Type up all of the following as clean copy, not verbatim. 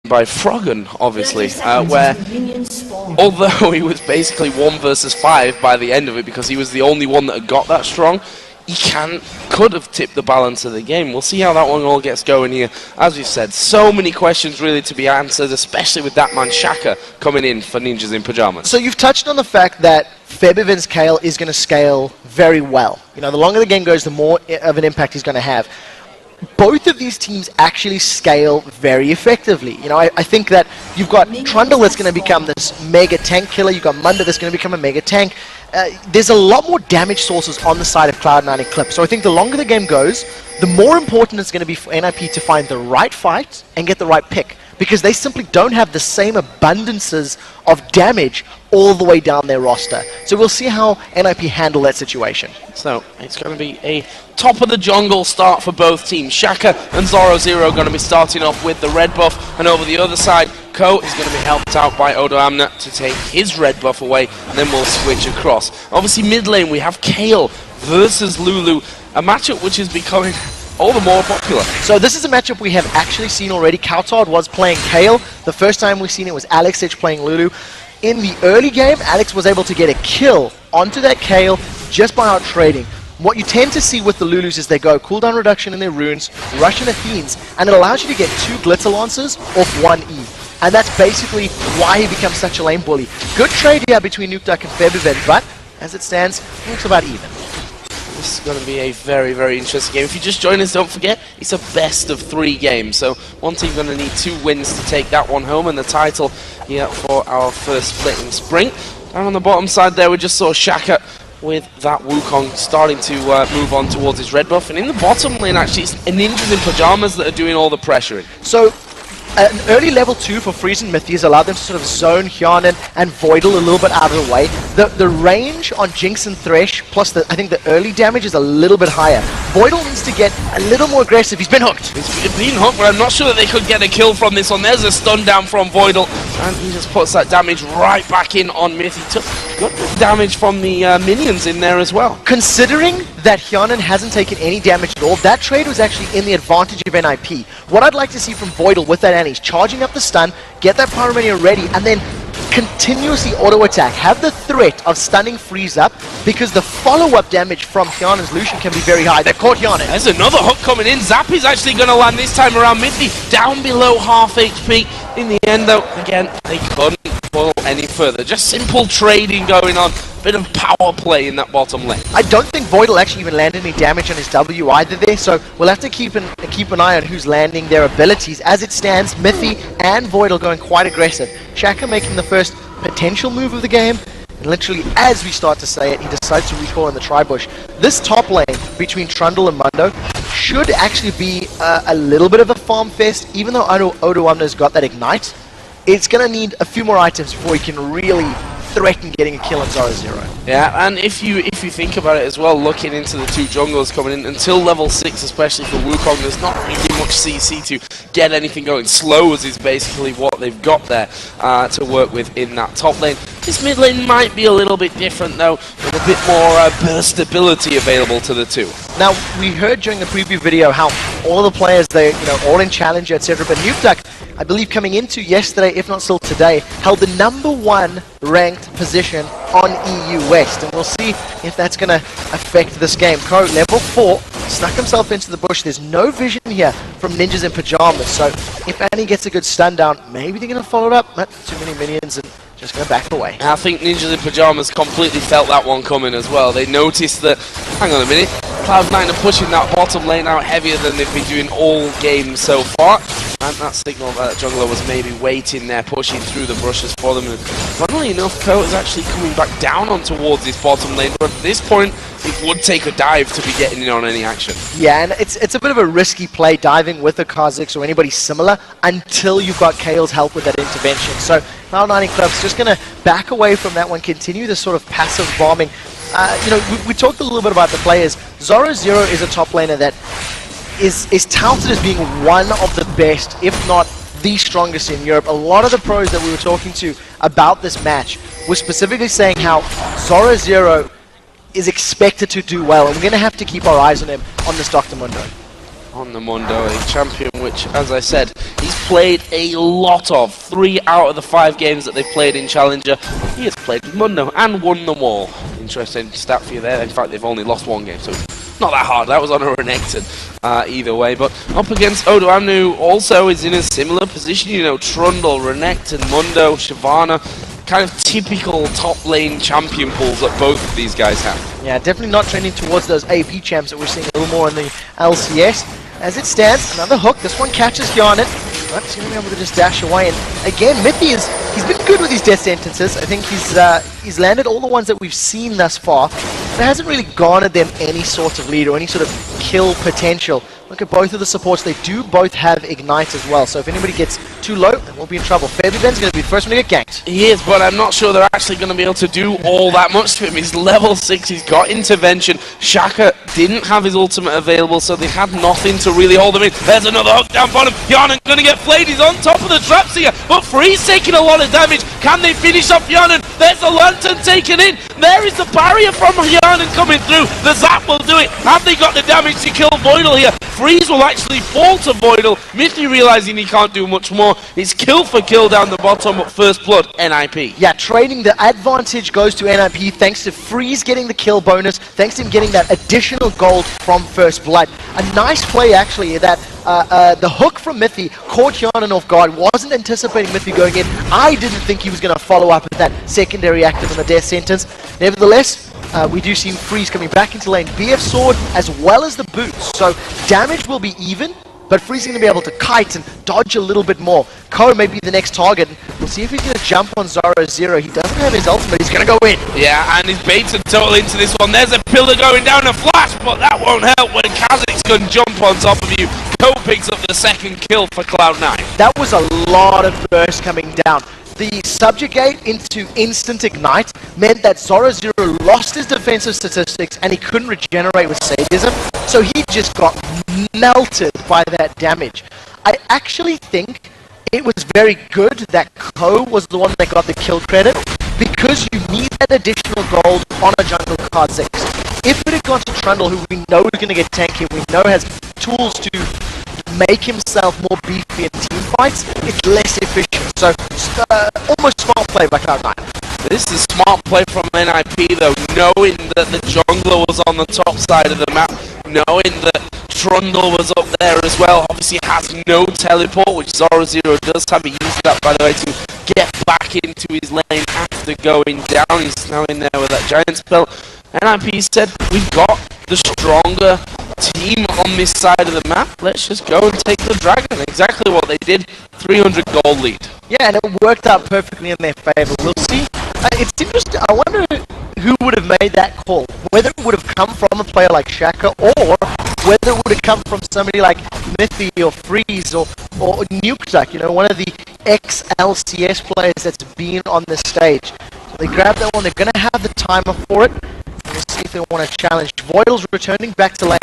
by Froggen, obviously, where although he was basically 1 versus 5 by the end of it because he was the only one that had got that strong, he could have tipped the balance of the game. We'll see how that one all gets going here. As we've said, so many questions really to be answered, especially with that man Shaka coming in for Ninjas in Pyjamas. So you've touched on the fact that Febiven's Kale is going to scale very well. You know, the longer the game goes, the more of an impact he's going to have. Both of these teams actually scale very effectively. You know, I think that you've got Trundle that's going to become this mega tank killer. You've got Munda that's going to become a mega tank. There's a lot more damage sources on the side of Cloud9 Eclipse. So I think the longer the game goes, the more important it's going to be for NIP to find the right fight and get the right pick. Because they simply don't have the same abundances of damage all the way down their roster. So we'll see how NIP handle that situation. So it's going to be a top of the jungle start for both teams. Shaka and Zoro going to be starting off with the red buff, and over the other side, Ko is going to be helped out by Odo Amna to take his red buff away, and then we'll switch across. Obviously mid lane we have Kale versus Lulu, a matchup which is becoming all the more popular. So this is a matchup we have actually seen already. Coutard was playing Kale. The first time we've seen it was Alex Edge playing Lulu. In the early game, Alex was able to get a kill onto that Kale just by out trading. What you tend to see with the Lulus is they go cooldown reduction in their runes, rush into Fiends, and it allows you to get 2 Glitter Lancers off 1 E. And that's basically why he becomes such a lane bully. Good trade here between Nukeduck and Febiven, but as it stands, it looks about even. This is going to be a very, very interesting game. If you just join us, don't forget, it's a best of 3 game. So one team going to need 2 wins to take that one home, and the title here for our first split in spring. Down on the bottom side there, we just saw Shaka with that Wukong starting to move on towards his red buff. And in the bottom lane, actually, it's Ninjas in Pyjamas that are doing all the pressuring. So an early level 2 for Freeze and Mythi has allowed them to sort of zone Hyanin and Voidal a little bit out of the way. The range on Jinx and Thresh, plus I think the early damage is a little bit higher. Voidal needs to get a little more aggressive. He's been hooked. He's been hooked, but I'm not sure that they could get a kill from this one. There's a stun down from Voidal, and he just puts that damage right back in on Mythi. Took good damage from the minions in there as well. Considering that Hyanin hasn't taken any damage at all, that trade was actually in the advantage of NIP. What I'd like to see from Voidal with that Annie's charging up the stun, get that Pyromania ready, and then continuously auto-attack. Have the threat of stunning Freeze up, because the follow-up damage from Hyanin's Lucian can be very high. They've caught Hyanin. There's another hook coming in. Zap is actually going to land this time around. Mythi down below half HP. In the end, though, again, they couldn't pull any further. Just simple trading going on. Bit of power play in that bottom lane. I don't think Voidal actually even landed any damage on his W either there, so we'll have to keep an eye on who's landing their abilities. As it stands, Mythi and Voidal going quite aggressive. Shaka making the first potential move of the game, and literally as we start to say it, he decides to recall in the Tribush. This top lane between Trundle and Mundo should actually be a little bit of a farm fest, even though Odo Amna's got that Ignite. It's going to need a few more items before he can really threaten getting a kill on Zoro. Yeah, and if you think about it as well, looking into the 2 junglers coming in, until level 6, especially for Wukong, there's not really much CC to get anything going. Slows is basically what they've got there to work with in that top lane. This mid lane might be a little bit different though, with a bit more burst ability available to the 2. Now, we heard during the preview video how all of the players, they, all in Challenger, etc. But Nukeduck, I believe coming into yesterday, if not still today, held the #1 ranked position on EU West. And we'll see if that's going to affect this game. Ko, level 4, snuck himself into the bush. There's no vision here from Ninjas in Pyjamas. So if Annie gets a good stun down, maybe they're going to follow it up. Not too many minions and just going to back away. I think Ninjas in Pyjamas completely felt that one coming as well. They noticed that, hang on a minute, Cloud9 are pushing that bottom lane out heavier than they've been doing all game so far. And that signal that jungler was maybe waiting there, pushing through the brushes for them. And funnily enough, Ko is actually coming back down on towards his bottom lane. But at this point, it would take a dive to be getting in on any action. Yeah, and it's a bit of a risky play diving with a Kha'Zix or anybody similar until you've got Kale's help with that intervention. So Cloud9 Eclipse just going to back away from that one, continue this sort of passive bombing. We talked a little bit about the players. Zoro is a top laner that is touted as being one of the best, if not the strongest in Europe. A lot of the pros that we were talking to about this match were specifically saying how Zoro is expected to do well, and we're going to have to keep our eyes on him on this Dr. Mundo. on the Mundo, a champion which, as I said, he's played a lot of. 3 out of the 5 games that they've played in Challenger, he has played with Mundo and won them all. Interesting stat for you there. In fact, they've only lost 1 game, so not that hard. That was on a Renekton either way. But up against Odoamne, who also is in a similar position. You know, Trundle, Renekton, Mundo, Shyvana. Kind of typical top lane champion pools that both of these guys have. Yeah, definitely not trending towards those AP champs that we're seeing a little more in the LCS. As it stands, another hook. This one catches Yarnet, but he's going to be able to just dash away. And again, Mithy he's been good with his death sentences. I think he's landed all the ones that we've seen thus far. But it hasn't really garnered them any sort of lead or any sort of kill potential. Look at both of the supports. They do both have Ignite as well. So if anybody gets too low, then we'll be in trouble. Febiven's going to be the first one to get ganked. He is, but I'm not sure they're actually going to be able to do all that much to him. He's level 6. He's got intervention. Shaka didn't have his ultimate available, so they had nothing to really hold him in. There's another hook down bottom. Yarnan going to get flayed. He's on top of the traps here, but Freeze taking a lot of damage. Can they finish off Yarnan? There's the lantern taken in. There is the barrier from Yarnan coming through. The zap will do it. Have they got the damage to kill Voidal here? Freeze will actually fall to Voidal. Mithy realizing he can't do much more. It's kill for kill down the bottom, but first blood, NIP. Yeah, trading the advantage goes to NIP thanks to Freeze getting the kill bonus, thanks to him getting that additional gold from first blood. A nice play actually that the hook from Mithy caught Yarnan off guard, wasn't anticipating Mithy going in. I didn't think he was going to follow up with that secondary active on the death sentence. Nevertheless, we do see Freeze coming back into lane. BF Sword as well as the boots. So damage will be even, but Freeze is going to be able to kite and dodge a little bit more. Ko may be the next target. We'll see if he's going to jump on Zoro0. He doesn't have his ultimate. He's going to go in. Yeah, and he's baited total into this one. There's a pillar going down a flash, but that won't help when Kha'Zix can jump on top of you. Ko picks up the second kill for Cloud9. That was a lot of burst coming down. The subjugate into instant ignite meant that Zoro0 lost his defensive statistics and he couldn't regenerate with sadism, so he just got melted by that damage. I actually think it was very good that Ko was the one that got the kill credit, because you need that additional gold on a jungle Kha'Zix. If it had gone to Trundle, who we know is going to get tanky, we know has tools to make himself more beefy in team fights, it's less efficient. So, almost smart play by Cloud9. This is smart play from NIP though, knowing that the jungler was on the top side of the map, knowing that Trundle was up there as well. Obviously has no teleport, which Zoro0 does have. He used that, by the way, to get back into his lane after going down. He's now in there with that giant spell. NIP said, we've got the stronger team on this side of the map. Let's just go and take the dragon. Exactly what they did. 300 gold lead. Yeah, and it worked out perfectly in their favor. We'll see. It's interesting. I wonder who would have made that call. Whether it would have come from a player like Shaka, or whether it would have come from somebody like Mithy or Freeze or Nukeduck, you know, one of the ex-LCS players that's been on the stage. So they grab that one. They're going to have the timer for it. We'll see if they want to challenge. Voidal's returning back to lane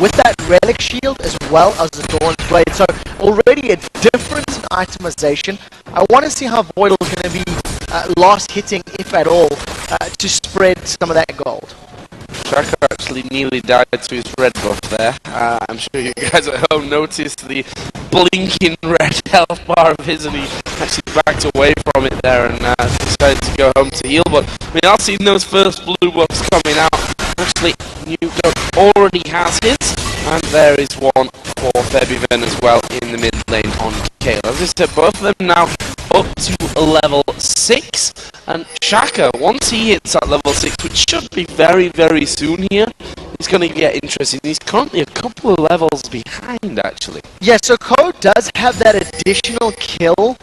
with that relic shield as well as the Dawn Blade. So already a difference in itemization. I want to see how Voidal's going to be last hitting, if at all, to spread some of that gold. Shaka actually nearly died to his red buff there. I'm sure you guys at home noticed the blinking red health bar of his, and he actually backed away from it there and decided to go home to heal. But we are seeing those first blue buffs coming out. Actually, Nukeduck already has his, and there is one for Febiven as well in the mid lane on Kale. As I said, both of them now up to level 6, and Shaka, once he hits that level 6, which should be very, very soon here, he's going to get interesting. He's currently a couple of levels behind, actually. Yeah, so Ko does have that additional kill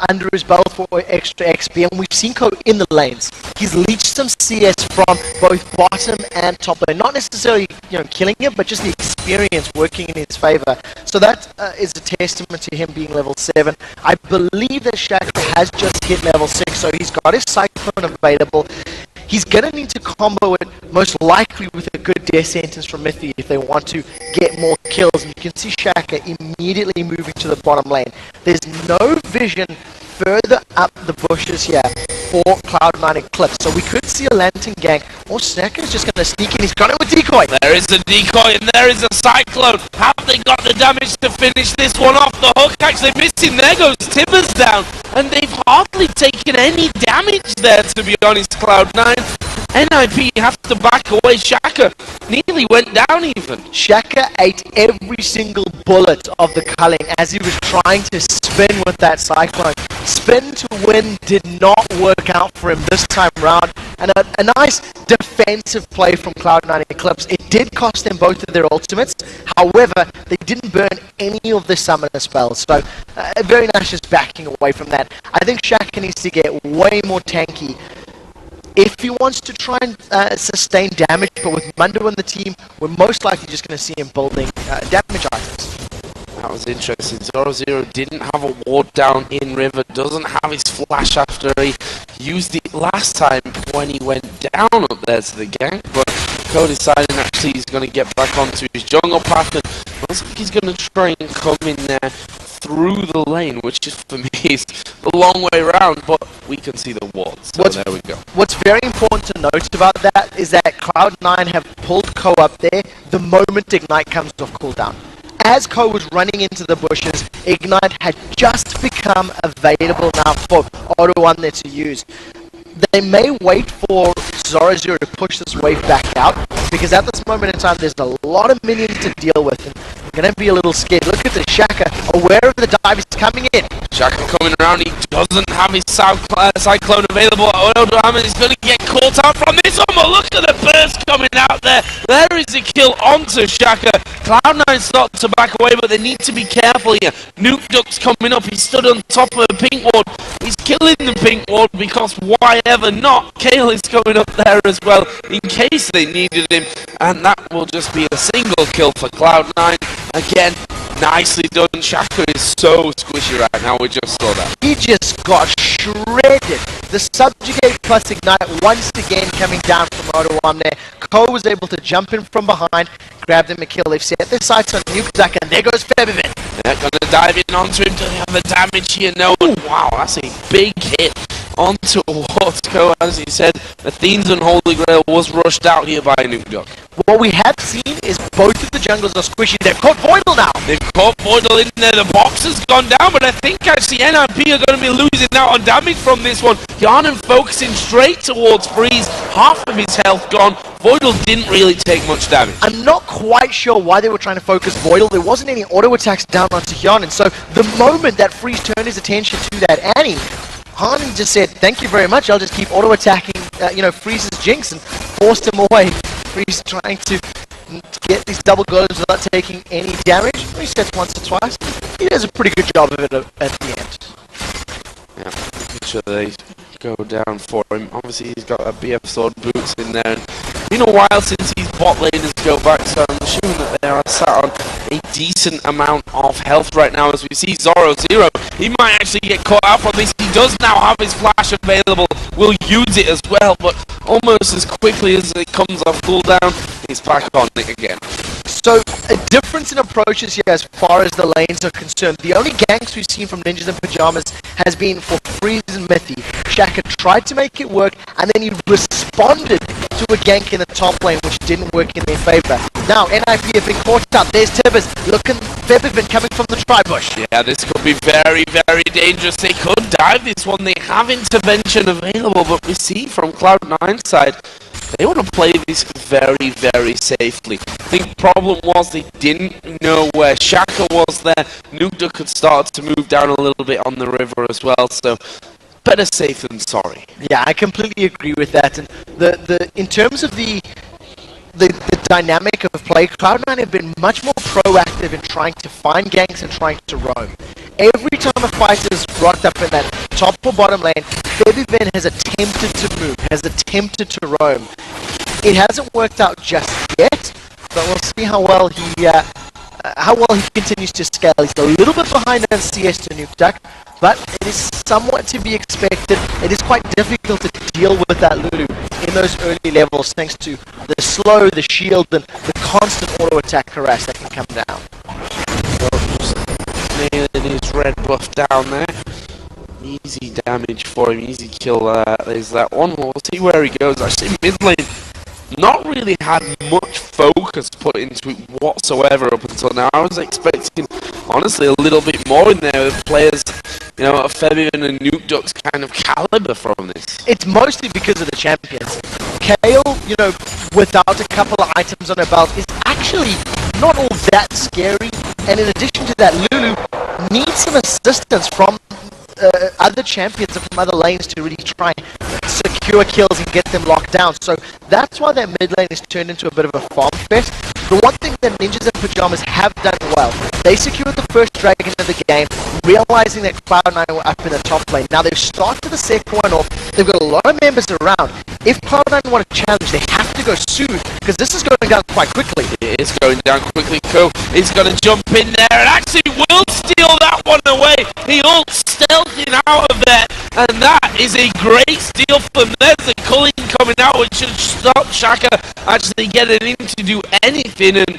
under his belt for extra XP, and we've seen Ko in the lanes. He's leached some CS from both bottom and top lane. Not necessarily, you know, killing him, but just the experience working in his favor. So that is a testament to him being level 7. I believe that Shaka has just hit level 6, so he's got his Cyclone available. He's going to need to combo it most likely with a good death sentence from Mithy if they want to get more kills. And you can see Shaka immediately moving to the bottom lane. There's no vision further up the bushes here. for Cloud9 Eclipse. So we could see a Lantern gank, or Snecker's just going to sneak in. He's got it with decoy. There is a decoy and there is a cyclone. Have they got the damage to finish this one off? The hook actually missing. There goes Tibbers down. And they've hardly taken any damage there, to be honest, Cloud9. NIP have to back away. Shaka nearly went down even. Shaka ate every single bullet of the culling as he was trying to spin with that cyclone. Spin to win did not work out for him this time round. And a nice defensive play from Cloud9 Eclipse. It did cost them both of their ultimates. However, they didn't burn any of the summoner spells. So very nice just backing away from that. I think Shaka needs to get way more tanky if he wants to try and sustain damage, but with Mundo on the team, we're most likely just going to see him building damage items. That was interesting. 0-0 didn't have a ward down in River, doesn't have his flash after he used it last time when he went down up there to the gank, but Co deciding actually he's going to get back onto his jungle path, and looks like he's going to try and come in there through the lane, which is, for me, is a long way around, but we can see the ward, so there we go. What's very important to note about that is that Cloud9 have pulled Co up there the moment Ignite comes off cooldown. As Co was running into the bushes, Ignite had just become available now for Auto-1 there to use. They may wait for 0-0 to push this wave back out, because at this moment in time there's a lot of minions to deal with, and they're going to be a little scared. Look at the Shaka, aware of the dive, he's coming in. Shaka coming around, he doesn't have his cyclone available. Odoaman is going to get caught out from this one, but look at the burst coming out there. There is a kill onto Shaka. Cloud9 start to back away, but they need to be careful here. Nuke Duck's coming up, he stood on top of the pink ward. He's killing the pink ward because why ever not? Kale is coming up there as well in case they needed him, and that will just be a single kill for Cloud9. Again, nicely done. Shaka is so squishy right now, we just saw that. He just got shredded. The Subjugate plus Ignite once again coming down from Auto-1 there. Co was able to jump in from behind, grab them a kill. They've set their sights on Nuke Duck, and there goes Febiven. They're going to dive in onto him. Do they have the damage here? No. Wow, that's a big hit onto Watco. As he said, Athene's Unholy Grail was rushed out here by Nuke Duck. What we have seen is both of the jungles are squishy. They've caught Voidal now. They've caught Voidal in there. The box has gone down, but I think actually NIP are going to be losing out on damage from this one. Yarnan focusing straight towards Freeze. Half of his health gone. Voidal didn't really take much damage. I'm not quite sure why they were trying to focus Voidal. There wasn't any auto attacks down onto Yarnan. So the moment that Freeze turned his attention to that Annie, Harnan just said, thank you very much, I'll just keep auto-attacking, Freeze's Jinx, and forced him away. Freeze trying to get these double golems without taking any damage. He sets once or twice. He does a pretty good job of it at the end. Yeah, making sure they go down for him. Obviously, he's got a BF Sword boots in there. And it's been a while since these bot laners go back, so I'm assuming that they are sat on a decent amount of health right now. As we see 0-0, he might actually get caught out from this. He does now have his flash available. Will use it as well, but almost as quickly as it comes off cooldown, he's back on it again. So, a difference in approaches here as far as the lanes are concerned. The only ganks we've seen from Ninjas and Pyjamas has been for Freeze and Mithy. Shaka tried to make it work, and then he responded to a gank in the top lane, which didn't work in their favor. Now, NIP have been caught up. There's Tibbers. Look at Febiven coming from the tri-bush. Yeah, this could be very, very dangerous. They could dive this one. They have intervention available, but we see from Cloud9's side, they want to play this very, very safely. I think the problem was they didn't know where Shaka was there. Nuke Duck could start to move down a little bit on the river as well, so better safe than sorry. Yeah, I completely agree with that. And in terms of the dynamic of play, Cloud9 have been much more proactive in trying to find ganks and trying to roam. Every time a fighter is rocked up in that top or bottom lane, Febiven has attempted to move, has attempted to roam. It hasn't worked out just yet, but we'll see how well he continues to scale. He's a little bit behind LCS to Nuke Duck, but it is somewhat to be expected. It is quite difficult to deal with that Lulu in those early levels, thanks to the slow, the shield, and the constant auto attack harass that can come down. Nailing his red buff down there. Easy damage for him, easy kill. There's that one. We'll see where he goes. Actually, mid lane, not really had much focus put into it whatsoever up until now. I was expecting, honestly, a little bit more in there with players, you know, of Febiven and NukeDuck's kind of caliber from this. It's mostly because of the champions. Kayle, you know, without a couple of items on her belt is actually not all that scary. And in addition to that, Lulu needs some assistance from other champions and from other lanes to really try and secure kills and get them locked down. So that's why that mid lane is turned into a bit of a farm fest. The one thing that Ninjas and Pyjamas have done well, they secured the first dragon of the game, realizing that Cloud9 were up in the top lane. Now they've started the second one off, they've got a lot of members around. If Cloud9 want to challenge, they have to go soon, because this is going down quite quickly. It is going down quickly. Ko is going to jump in there and actually will steal that one away. He ults stealthing out of there, and that is a great steal from them. There's a culling coming out, which should stop Shaka actually getting in to do anything. And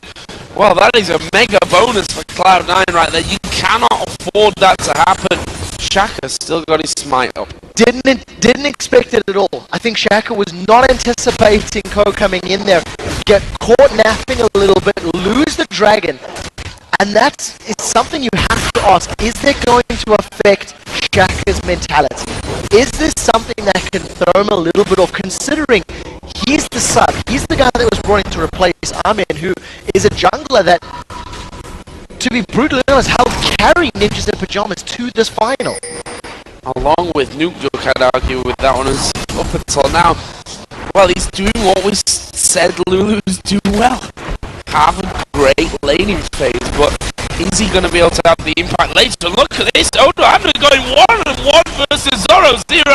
well, that is a mega bonus for Cloud9 right there. You cannot afford that to happen. Shaka still got his smite up. Didn't expect it at all. I think Shaka was not anticipating Ko coming in there, get caught napping a little bit, lose the dragon. And that's something you have to ask. Is that going to affect Shaka's mentality? Is this something that can throw him a little bit off, considering he's the sub, he's the guy that was brought in to replace Amin, who is a jungler that, to be brutally honest, helped carry Ninjas and Pyjamas to this final. Along with NukeDuck, I'd argue with that one as up until now. Well, he's doing what we said Lulu's do well. Have a great laning phase, but is he going to be able to have the impact later? Look at this, Odoamne going 1-on-1 versus Zoro0.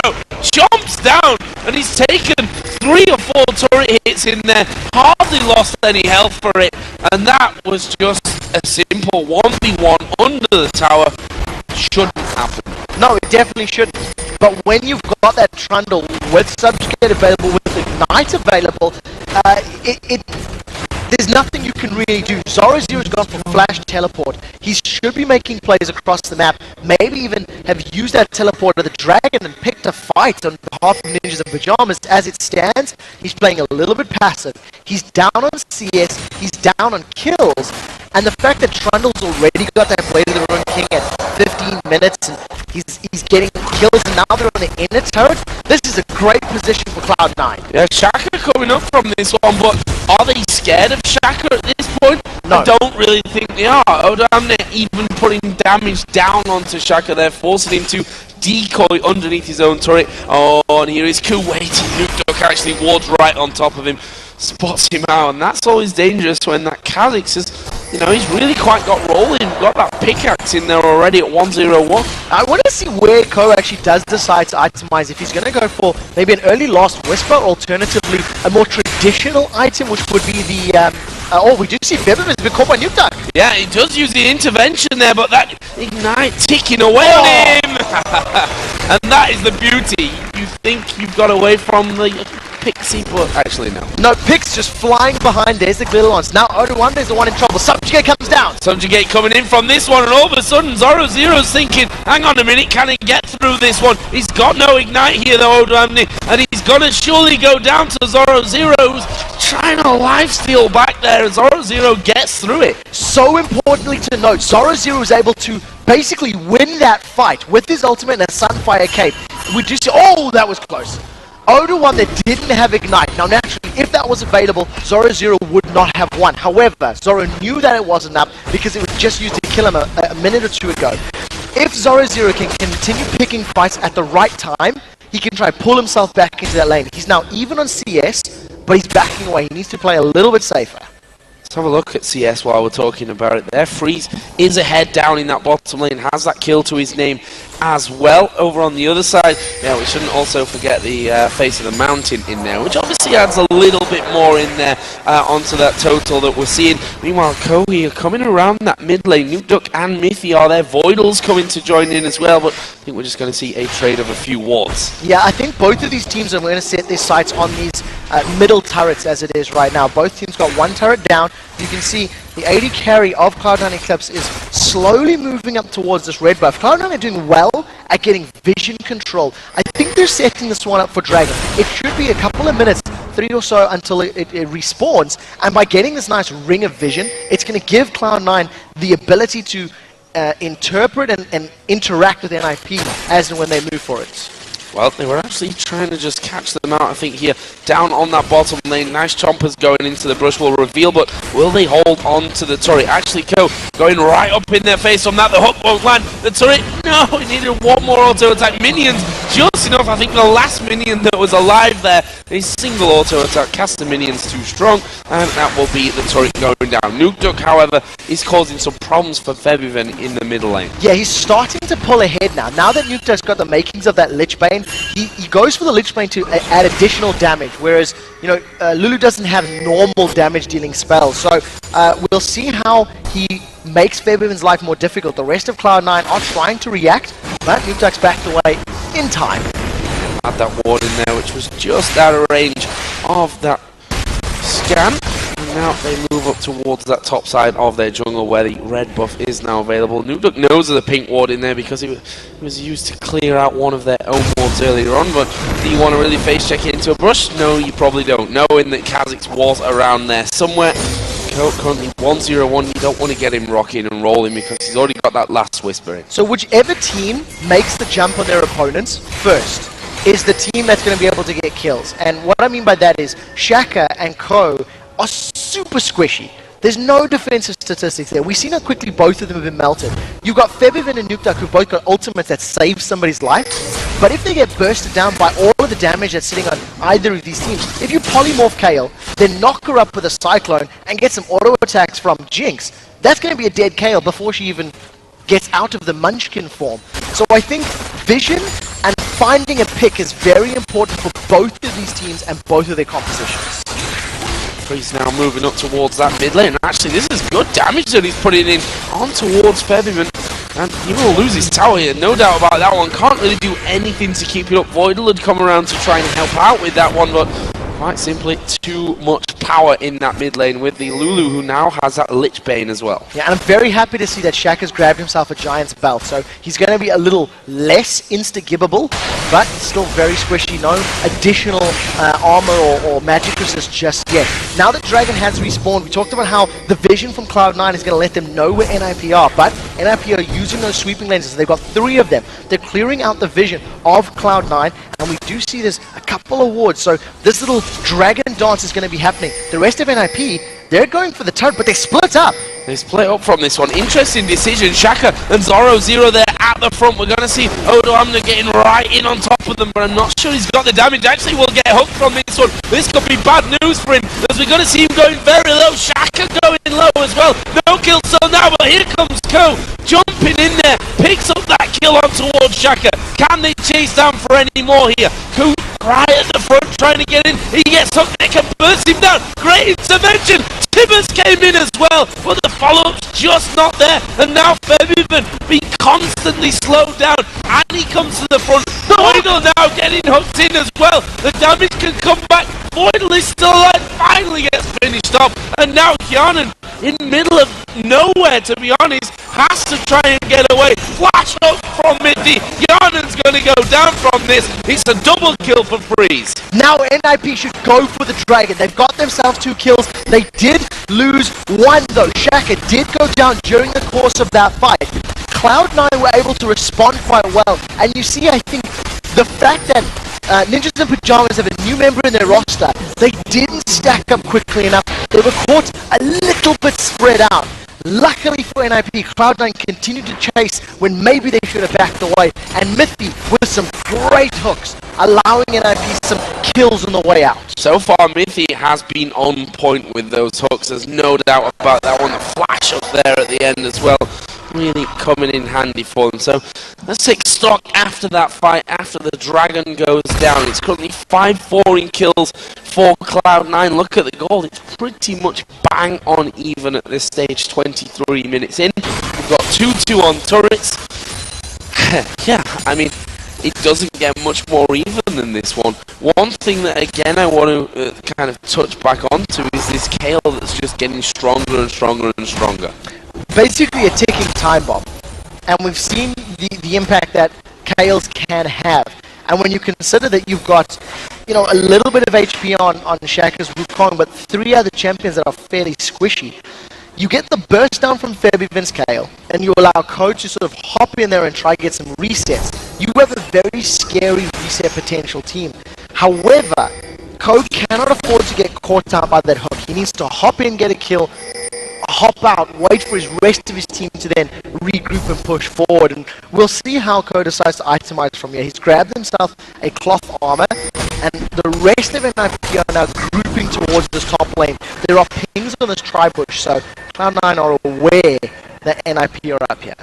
Jumps down, and he's taken 3 or 4 turret hits in there, hardly lost any health for it, and that was just a simple 1v1 under the tower. Shouldn't happen. No, it definitely shouldn't. But when you've got that Trundle with Subjugate available, with Ignite available, there's nothing you can really do. Zoro0's gone for Flash Teleport. He should be making plays across the map, maybe even have used that teleport of the dragon and picked a fight on behalf of Ninjas and Pyjamas. As it stands, he's playing a little bit passive. He's down on CS, he's down on kills, and the fact that Trundle's already got that Blade of the Ruined King at 15 minutes, and he's getting kills, and now they're on the inner turret, this is a great position for Cloud9. Yeah, Shaka coming up from this one, but are they scared of Shaka at this point? No. I don't really think they are. Odoamne even putting damage down onto Shaka there, forcing him to decoy underneath his own turret. Oh, and here is Ku waiting. NukeDuck actually wards right on top of him, spots him out, and that's always dangerous when that Kha'Zix is, you know, he's really quite got rolling, got that pickaxe in there already at 101. I want to see where Ko actually does decide to itemize, if he's going to go for maybe an early Last Whisper, alternatively a more traditional item, which would be the, oh, we do see Febiven has been caught by NukeDuck. Yeah, he does use the intervention there, but that Ignite ticking away on him! And that is the beauty. You think you've got away from the Pixie, but actually no. No, Pix just flying behind. There's the little ones. Now Odo1 is the one in trouble. Subjugate comes down. Subjugate coming in from this one, and all of a sudden Zoro0's thinking, hang on a minute, can he get through this one? He's got no Ignite here though, Odoamne, and he's gonna surely go down to Zoro0's trying to lifesteal back there, and Zoro0 gets through it. So importantly to note, Zoro0 is able to basically win that fight with his ultimate and a Sunfire Cape. We do see, oh, that was close. Odo1 that didn't have Ignite. Now naturally, if that was available, Zoro0 would not have won. However, Zoro knew that it wasn't up because it was just used to kill him a minute or two ago. If Zoro0 can continue picking fights at the right time, he can try pull himself back into that lane. He's now even on CS, but he's backing away. He needs to play a little bit safer. Let's have a look at CS while we're talking about it there. Freeze is ahead down in that bottom lane, has that kill to his name as well. Over on the other side, yeah, we shouldn't also forget the face of the mountain in there, which obviously adds a little bit more in there onto that total that we're seeing. Meanwhile, Ko here coming around that mid lane. NukeDuck and Mithy are there. Voidal's coming to join in as well, but I think we're just going to see a trade of a few wards. Yeah, I think both of these teams are going to set their sights on these middle turrets as it is right now. Both teams got one turret down. You can see the AD carry of Cloud9 Eclipse is slowly moving up towards this red buff. Cloud9 are doing well at getting vision control. I think they're setting this one up for Dragon. It should be a couple of minutes, 3 or so, until it respawns. And by getting this nice ring of vision, it's going to give Cloud9 the ability to interpret and interact with NIP as and when they move for it. Well, they were actually trying to just catch them out, I think, here, down on that bottom lane. Nice chompers going into the brush will reveal, but will they hold on to the turret? Actually, Ko going right up in their face on that. The hook won't land. The turret, no, he needed one more auto attack. Minions, just enough. I think the last minion that was alive there, a single auto attack. Cast the minions too strong, and that will be the turret going down. NukeDuck, however, is causing some problems for Febiven in the middle lane. Yeah, he's starting to pull ahead now. Now that NukeDuck's got the makings of that Lich Bane, he goes for the Lich Bane to add additional damage, whereas, you know, Lulu doesn't have normal damage dealing spells. So we'll see how he makes Febiven's life more difficult. The rest of Cloud9 are trying to react, but NukeDuck's backed away in time. Had that ward in there, which was just out of range of that scan. And now they move up towards that top side of their jungle where the red buff is now available. NukeDuck knows of the pink ward in there because it was used to clear out one of their own wards earlier on. But do you want to really face check it into a brush? No, you probably don't. Knowing that Kha'Zix was around there somewhere. Currently 1-0-1, you don't want to get him rocking and rolling because he's already got that last whisper in. So whichever team makes the jump on their opponents first is the team that's going to be able to get kills. And what I mean by that is Shaka and Ko are super squishy. There's no defensive statistics there. We've seen how quickly both of them have been melted. You've got Febiven and NukeDuck who both got ultimates that save somebody's life, but if they get bursted down by all of the damage that's sitting on either of these teams, if you polymorph Kayle, then knock her up with a Cyclone and get some auto attacks from Jinx, that's going to be a dead Kayle before she even gets out of the Munchkin form. So I think vision and finding a pick is very important for both of these teams and both of their compositions. He's now moving up towards that mid lane. Actually, this is good damage that he's putting in on towards Febiven. And he will lose his tower here, no doubt about that one. Can't really do anything to keep it up. Voidal had come around to try and help out with that one, but quite simply too much power in that mid lane with the Lulu, who now has that Lich Bane as well. Yeah, and I'm very happy to see that Shaka's grabbed himself a Giant's Belt, so he's going to be a little less insta-gibbable, but still very squishy. No additional armor or magic resist just yet. Now that Dragon has respawned, we talked about how the vision from Cloud9 is going to let them know where NIP are, but NIP are using those sweeping lenses. They've got 3 of them. They're clearing out the vision of Cloud9, and we do see there's a couple of wards, so this little Dragon dance is going to be happening. The rest of NIP, they're going for the turret, but they split up. They split up from this one. Interesting decision. Shaka and Zoro there at the front. We're going to see Odo Amna getting right in on top of them, but I'm not sure he's got the damage. Actually, we'll get hooked from this one. This could be bad news for him, as we're going to see him going very low. Shaka going low as well. No kill so now, but here comes Ko jumping in there. Picks up that kill on towards Shaka. Can they chase down for any more here? Ko right at the front trying to get in. He gets hooked. They can burst him down. Great intervention. Tibbers came in as well, but the follow-up's just not there, and now Febiven being constantly slowed down, and he comes to the front. Voidal now getting hooked in as well. The damage can come back. Voidal is still alive, finally gets finished off, and now Kjarnan, in middle of nowhere to be honest, has to try and get away. Flash up from Minty. Kjarnan's going to go down from this. It's a double kill for Freeze. Now NIP should go for the Dragon. They've got themselves 2 kills. They did lose 1 though. Shaka did go down during the course of that fight. Cloud9 were able to respond quite well, and you see, I think, the fact that Ninjas and Pyjamas have a new member in their roster, they didn't stack up quickly enough. They were caught a little bit spread out. Luckily for NIP, Cloud9 continued to chase when maybe they should have backed away, and Mithy with some great hooks, allowing NIP some kills on the way out. So far, Mithy has been on point with those hooks. There's no doubt about that one. The flash up there at the end as well, really coming in handy for them. So let's take stock after that fight, after the Dragon goes down. It's currently 5-4 in kills for Cloud9. Look at the goal. It's pretty much bang on even at this stage, 23 minutes in. We've got 2-2 on turrets. Yeah, I mean, it doesn't get much more even than this one. One thing that, again, I want to kind of touch back onto is this Kale that's just getting stronger and stronger and stronger. Basically a ticking time bomb. And we've seen the impact that Kales can have. And when you consider that you've got, you know, a little bit of HP on Shaka's Wukong, but 3 other champions that are fairly squishy, you get the burst down from Vince Kale, and you allow Code to sort of hop in there and try to get some resets. You have a very scary reset potential team. However, Code cannot afford to get caught out by that hook. He needs to hop in, get a kill, hop out, wait for his rest of his team to then regroup and push forward. And we'll see how Code decides to itemize from here. He's grabbed himself a cloth armor, and the rest of NIP are now grouping towards this top lane. There are pings on this tri-bush, so Cloud9 are aware that NIP are up here.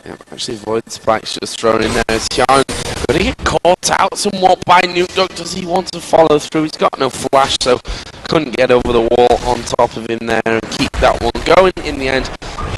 Yeah, actually, Void Spike's just thrown in there. It's Yarn going to get caught out somewhat by Nuke. Does he want to follow through? He's got no flash, so couldn't get over the wall on top of him there and keep that one going. In the end,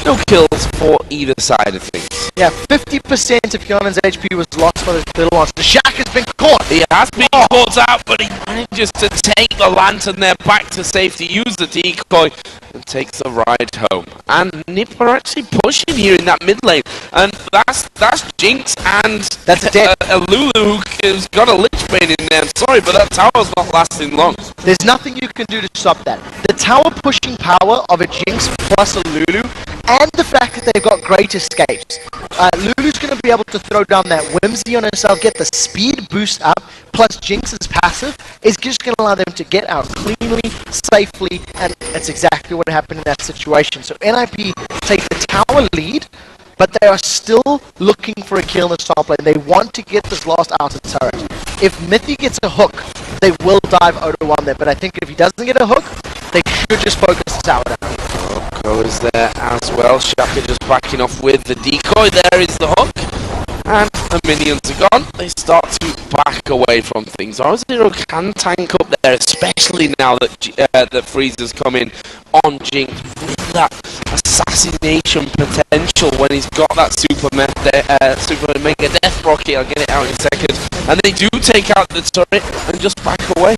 no kills for either side of things. Yeah, 50% of Yonan's HP was lost by the little ones. The Shaq has been caught! He has been caught out, but he manages to take the lantern there back to safety, use the decoy, and takes the ride home. And Nip are actually pushing here in that mid lane. And that's Jinx and that's dead. Lulu, who's got a Lich Bane in there. I'm sorry, but that tower's not lasting long. There's nothing you can do to stop that. The tower pushing power of a Jinx plus a Lulu, and the fact that they've got great escapes. Lulu's going to be able to throw down that Whimsy on herself, get the speed boost up, plus Jinx's passive is just going to allow them to get out cleanly, safely, and that's exactly what happened in that situation. So NIP take the tower lead, but they are still looking for a kill in the top lane. They want to get this last outer turret. If Mithy gets a hook, they will dive Odo1 there, but I think if he doesn't get a hook, they should just focus the tower down. Oko is there as well. Shaka just backing off with the decoy. There is the hook. And the minions are gone. They start to back away from things. R0 can tank up there, especially now that that Freezer's come in on Jinx with that assassination potential when he's got that super mega death rocket. I'll get it out in a second. And they do take out the turret and just back away.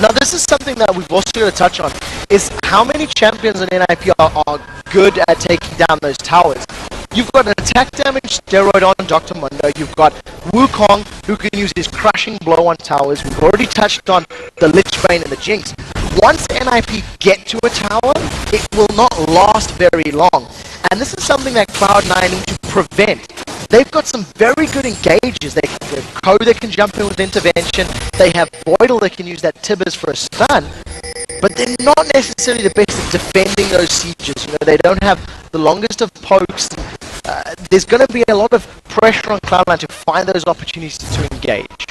Now this is something that we've also got to touch on, is how many champions in NIP are good at taking down those towers. You've got an attack damage steroid on Dr. Mundo, you've got Wukong who can use his crushing blow on towers, we've already touched on the Lich Bane and the Jinx. Once NIP get to a tower, it will not last very long. And this is something that Cloud9 need to prevent. They've got some very good engages. They have Ko that can jump in with intervention. They have Voidal that can use that Tibbers for a stun. But they're not necessarily the best at defending those sieges. You know, they don't have the longest of pokes. There's going to be a lot of pressure on Cloud9 to find those opportunities to engage.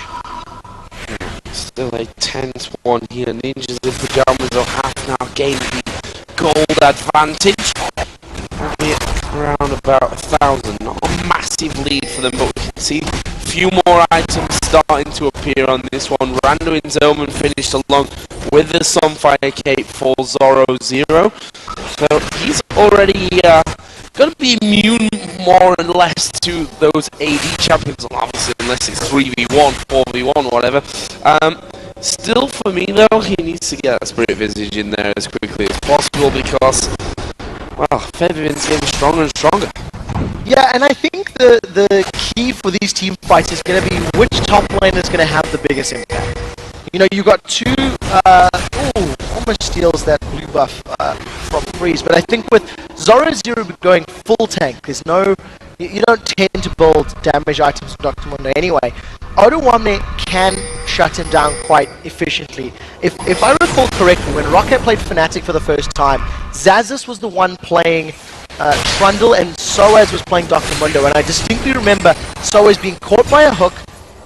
Still a 10-1 here. Ninjas in Pyjamas are half now gaining the gold advantage. Albeit around about 1,000. Not a massive lead for them, but we can see a few more items starting to appear on this one. Randuin's Omen finished along with the Sunfire Cape for Zoro0. So he's already going to be immune more or less to those AD champions, obviously, unless it's 3v1, 4v1, whatever. Still, for me, though, he needs to get that Spirit Visage in there as quickly as possible because, well, Febiven's getting stronger and stronger. Yeah, and I think the key for these team fights is going to be which top lane is going to have the biggest impact. You know, you got two, almost steals that blue buff from Freeze, but I think with Zoro0 going full tank, there's no, you don't tend to build damage items from Dr. Mundo anyway. Odo1 can shut him down quite efficiently. If I recall correctly, when Rocket played Fnatic for the first time, Zazas was the one playing Trundle and Soaz was playing Dr. Mundo, and I distinctly remember Soaz being caught by a hook,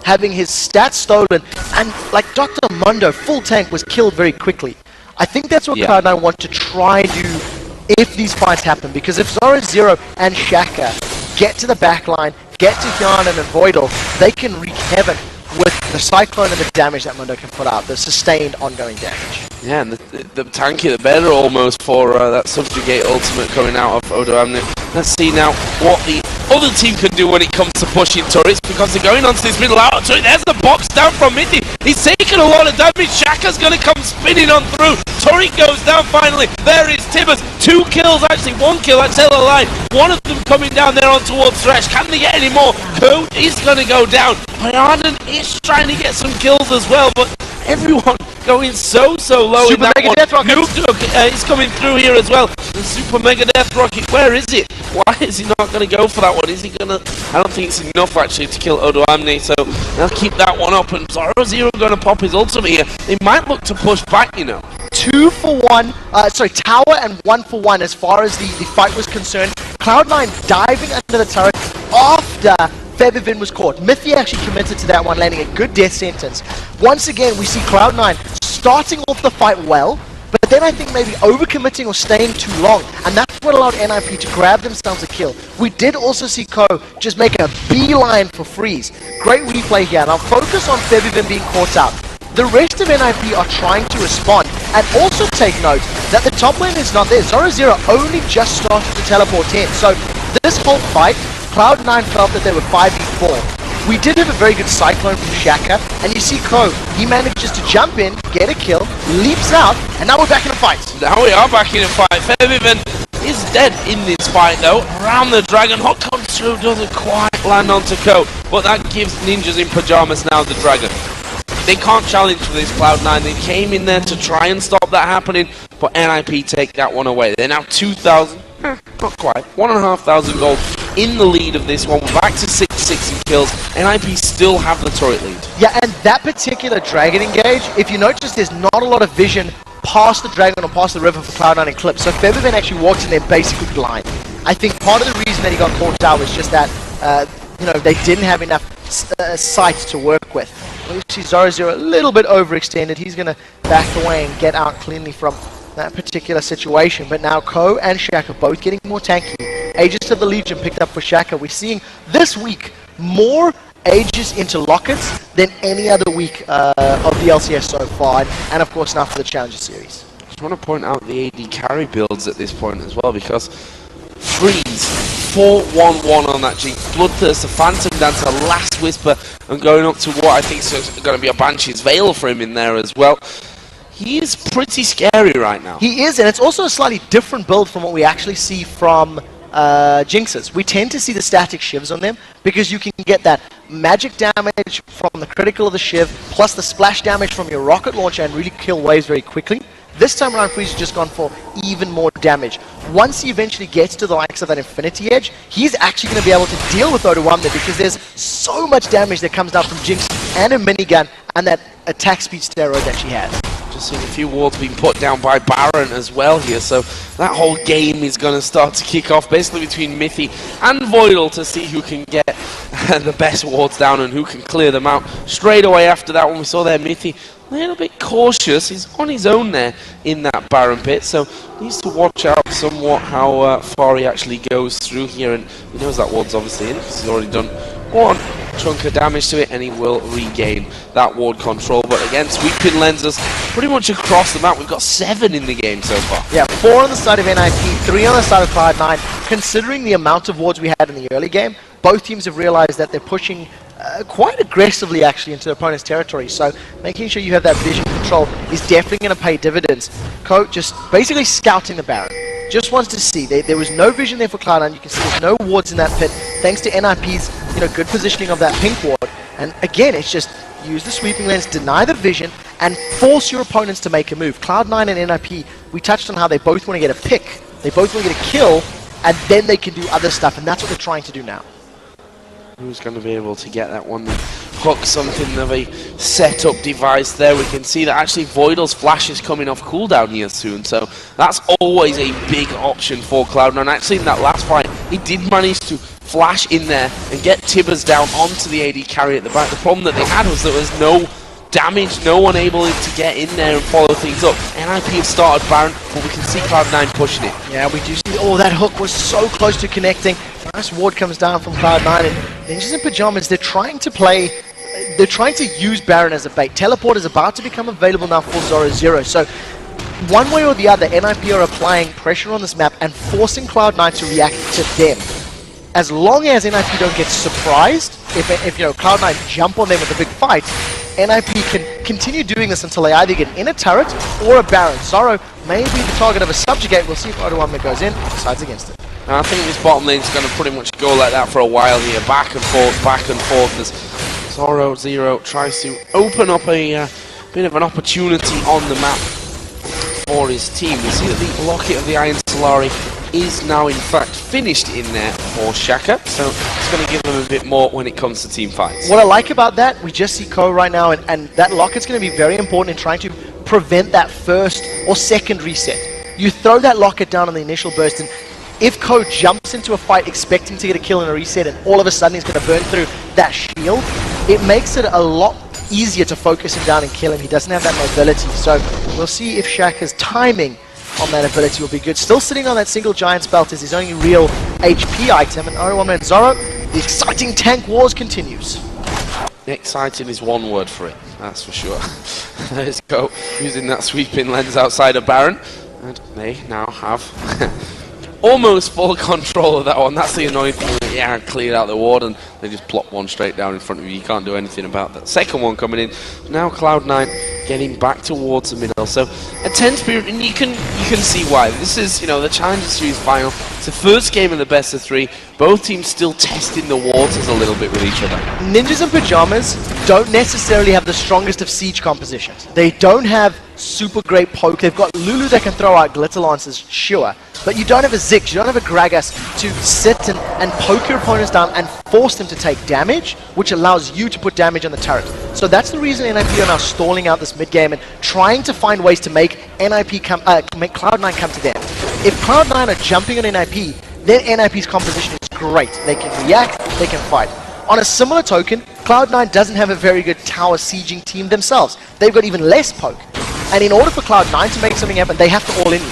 having his stats stolen, and like Dr. Mundo, full tank, was killed very quickly. I think that's what Cloud9 want to try and do if these fights happen, because if Zoro0 and Shaka get to the backline, get to Hyana and Voidal, they can wreak havoc with the Cyclone and the damage that Mundo can put out, the sustained ongoing damage. Yeah, and the tankier the better almost for that Subjugate ultimate coming out of Odo Amnit. Let's see now what the other team can do when it comes to pushing turrets, because they're going onto this middle out turret. There's the box down from Mithy. He's taking a lot of damage. Shaka's going to come spinning on through. Turret goes down finally. There is Tibbers. 2 kills, actually 1 kill. That's still alive. One of them coming down there on towards Thresh. Can they get any more? Code is going to go down. Pyjamas is trying to get some kills as well, but everyone going so low in that one. Nuke is coming through here as well. The Super Mega Death Rocket, where is it? Why is he not going to go for that one? Is he going to... I don't think it's enough actually to kill Odoamne, so they'll keep that one up, and Zoro going to pop his ultimate here. They might look to push back, you know. 2 for 1, sorry, tower and 1 for 1 as far as the fight was concerned. Cloud9 diving under the turret after Febivin was caught. Mithy actually committed to that one, landing a good death sentence. Once again, we see Cloud9 starting off the fight well, but then I think maybe overcommitting or staying too long, and that's what allowed NIP to grab themselves a kill. We did also see Ko just make a beeline for freeze. Great replay here. Now focus on Febivin being caught out. The rest of NIP are trying to respond, and also take note that the top lane is not there. Zoro only just started to teleport in, so this whole fight, Cloud9 felt that they were 5v4. We did have a very good cyclone from Shaka, and you see Ko, he manages to jump in, get a kill, leaps out, and now we're back in a fight. Now we are back in a fight. Febivin is dead in this fight though. Around the dragon, Hot comes through, doesn't quite land onto Ko, but that gives Ninjas in Pyjamas now the dragon. They can't challenge for this Cloud9. They came in there to try and stop that happening, but NIP take that one away. They're now 2,000, not quite, 1,500 gold in the lead of this one. We're back to 6-6 in kills. NIP still have the turret lead. Yeah, and that particular dragon engage, if you notice, there's not a lot of vision past the dragon or past the river for Cloud9 and Eclipse. So Febivin actually walked in there basically blind. I think part of the reason that he got caught out was just that, you know, they didn't have enough sight to work with. We see Zoro a little bit overextended. He's going to back away and get out cleanly from that particular situation. But now Ko and Shaka both getting more tanky. Aegis of the Legion picked up for Shaka. We're seeing this week more Aegis into Lockets than any other week of the LCS so far. And of course now for the Challenger Series. I just want to point out the AD carry builds at this point as well, because Freeze, 4-1-1 on that Jinx, Bloodthirst, the Phantom Dancer, Last Whisper, and going up to what I think is going to be a Banshee's Veil for him in there as well. He is pretty scary right now. He is, and it's also a slightly different build from what we actually see from Jinxes. We tend to see the static shivs on them because you can get that magic damage from the critical of the shiv, plus the splash damage from your rocket launcher and really kill waves very quickly. This time around, Freeze has just gone for even more damage. Once he eventually gets to the likes of that Infinity Edge, he's actually going to be able to deal with Odoamne because there's so much damage that comes down from Jinx and a minigun and that attack speed steroid that she has. Just seeing a few wards being put down by Baron as well here, so that whole game is going to start to kick off basically between Mithy and Voidal to see who can get the best wards down and who can clear them out. Straight away after that one, we saw there Mithy a little bit cautious. He's on his own there in that Baron pit, so needs to watch out somewhat how far he actually goes through here, and he knows that ward's obviously in because he's already done one chunk of damage to it, and he will regain that ward control. But again, sweeping lenses pretty much across the map. We've got 7 in the game so far. Yeah, 4 on the side of NIP, 3 on the side of Cloud9. Considering the amount of wards we had in the early game, both teams have realized that they're pushing quite aggressively actually into their opponent's territory, so making sure you have that vision control is definitely going to pay dividends. Ko just basically scouting the Baron. Just wants to see. There was no vision there for Cloud9. You can see there's no wards in that pit, thanks to NIP's good positioning of that pink ward. And again, it's just use the sweeping lens, deny the vision, and force your opponents to make a move. Cloud9 and NIP, we touched on how they both want to get a pick, they both want to get a kill, and then they can do other stuff, and that's what they're trying to do now. Who's going to be able to get that one? Hook something of a setup device there. We can see that actually Voidal's flash is coming off cooldown here soon, so that's always a big option for Cloud9. Actually, in that last fight, he did manage to flash in there and get Tibbers down onto the AD carry at the back. The problem that they had was there was no damage, no one able to get in there and follow things up. NIP have started Baron, but we can see Cloud9 pushing it. Yeah, we do see, oh, that hook was so close to connecting. Nice ward comes down from Cloud9, and Ninjas in Pyjamas, they're trying to use Baron as a bait. Teleport is about to become available now for Zoro, so one way or the other, NIP are applying pressure on this map and forcing Cloud9 to react to them. as long as NIP don't get surprised, if you know, Cloud9 jump on them with a big fight, NIP can continue doing this until they either get in a turret or a Baron. Zoro may be the target of a subjugate. We'll see if Odoamne goes in, decides against it. I think this bottom lane is going to pretty much go like that for a while here. Back and forth as Zoro Zero tries to open up a bit of an opportunity on the map for his team. We see that the Locket of the Iron Solari is now in fact finished in there for Shaka, so it's going to give them a bit more when it comes to team fights. What I like about that, we just see Ko right now, and that Locket's going to be very important in trying to prevent that first or second reset. You throw that Locket down on the initial burst, and if Ko jumps into a fight expecting to get a kill in a reset and all of a sudden he's going to burn through that shield, it makes it a lot easier to focus him down and kill him. He doesn't have that mobility, so we'll see if Shaka's timing on that ability will be good. Still sitting on that single Giant's Belt is his only real HP item, and Odoamne and Zoro, the exciting tank wars continues. Exciting is one word for it, that's for sure. There's Ko using that sweeping lens outside of Baron, and they now have almost full control of that one. That's the annoying thing. Yeah, cleared out the ward and they just plop one straight down in front of you. You can't do anything about that. Second one coming in. Now Cloud9 getting back towards the middle. So a tense period, and you can see why. This is, you know, the Challenger Series final. It's the first game of the best of three. Both teams still testing the waters a little bit with each other. Ninjas and Pyjamas don't necessarily have the strongest of siege compositions. They don't have super great poke. They've got Lulu that can throw out glitter lances, sure. But you don't have a Ziggs, you don't have a Gragas to sit and poke your opponents down and force them to take damage, which allows you to put damage on the turret. So that's the reason NIP are now stalling out this mid-game and trying to find ways to make NIP come, make Cloud9 come to them. If Cloud9 are jumping on NIP, then NIP's composition is great. They can react, they can fight. On a similar token, Cloud9 doesn't have a very good tower sieging team themselves. They've got even less poke. And in order for Cloud9 to make something happen, they have to all in you.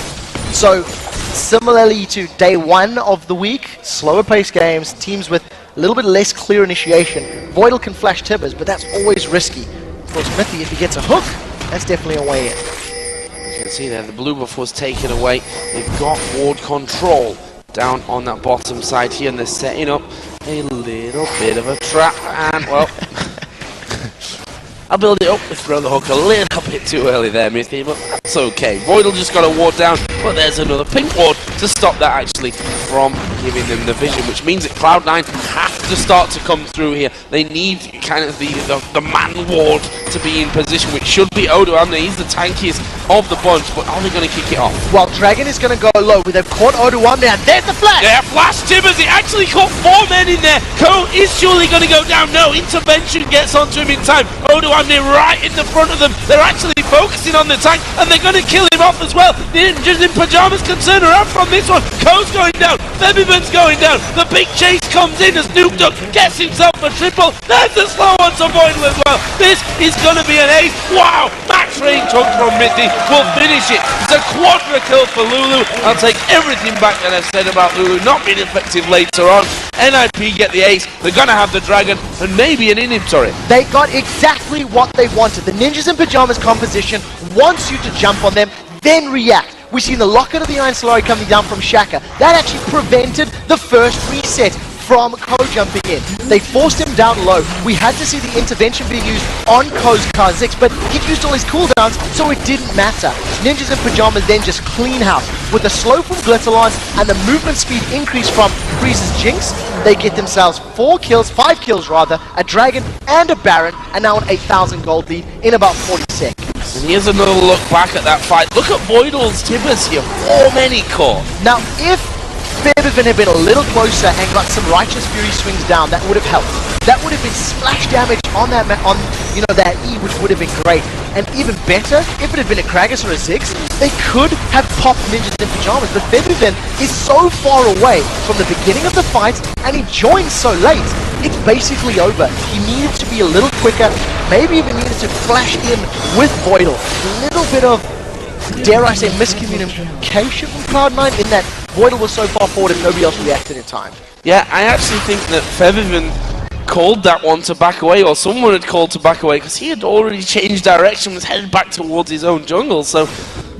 So, similarly to day one of the week, slower paced games, teams with a little bit less clear initiation. Voidal can flash Tibbers, but that's always risky. Of course, Mithy, if he gets a hook, that's definitely a way in. You can see there, the blue buff was taken away. They've got ward control down on that bottom side here, and they're setting up a little bit of a trap, and well, I'll build it up to throw the hook a little bit too early there, Mithy, but that's okay. Voidal just got a ward down, but there's another pink ward to stop that actually from giving them the vision, which means that Cloud9 have to start to come through here. They need kind of the man ward to be in position, which should be Odoamne. He's the tankiest of the bunch, but are they going to kick it off? Well, Dragon is going to go low. They've caught Odoamne, and there's the flash! Yeah, flash Tibbers. He actually caught 4 men in there. Ko is surely going to go down. No, intervention gets onto him in time. Odoamne right in the front of them. They're actually focusing on the tank, and they're going to kill him off as well. The Ninjas in Pyjamas can turn around from this one. Ko's going down. Febiven's going down. The big chase comes in as Nuke Duck gets himself a triple. There's the slow one to Voidal as well. This is going to be an ace. Wow! Max range hook from Mithy will finish it. It's a quadra kill for Lulu. I'll take everything back that I've said about Lulu not being effective later on. NIP get the ace. They're going to have the Dragon and maybe an in-him turret. They got exactly what they wanted. The Ninjas in Pyjamas composition wants you to jump on them, then react. We've seen the Locket of the Iron Solari coming down from Shaka. That actually prevented the first reset from Ko jumping in. They forced him down low. We had to see the intervention being used on Ko's Kha'Zix, but he used all his cooldowns, so it didn't matter. Ninjas in Pyjamas then just clean house. With the slow from Glitterlance and the movement speed increase from Freeze's Jinx, they get themselves 5 kills rather, a Dragon and a Baron, and now an 8,000 gold lead in about 40 seconds. And here's another look back at that fight. Look at Voidal's Tibbers here. 4 many caught. Now, if Febiven had been a little closer and got some Righteous Fury swings down, that would have helped. That would have been splash damage on that that E, which would have been great. And even better, if it had been a Kragus or a Ziggs, they could have popped Ninjas in Pyjamas. But Febiven is so far away from the beginning of the fight, and he joined so late. It's basically over. He needed to be a little quicker, maybe even needed to flash in with Voidal. A little bit of, dare I say, miscommunication from Cloud9 in that Voidal was so far forward and nobody else reacted in time. Yeah, I actually think that Febiven called that one to back away, or someone had called to back away, because he had already changed direction, was headed back towards his own jungle. So,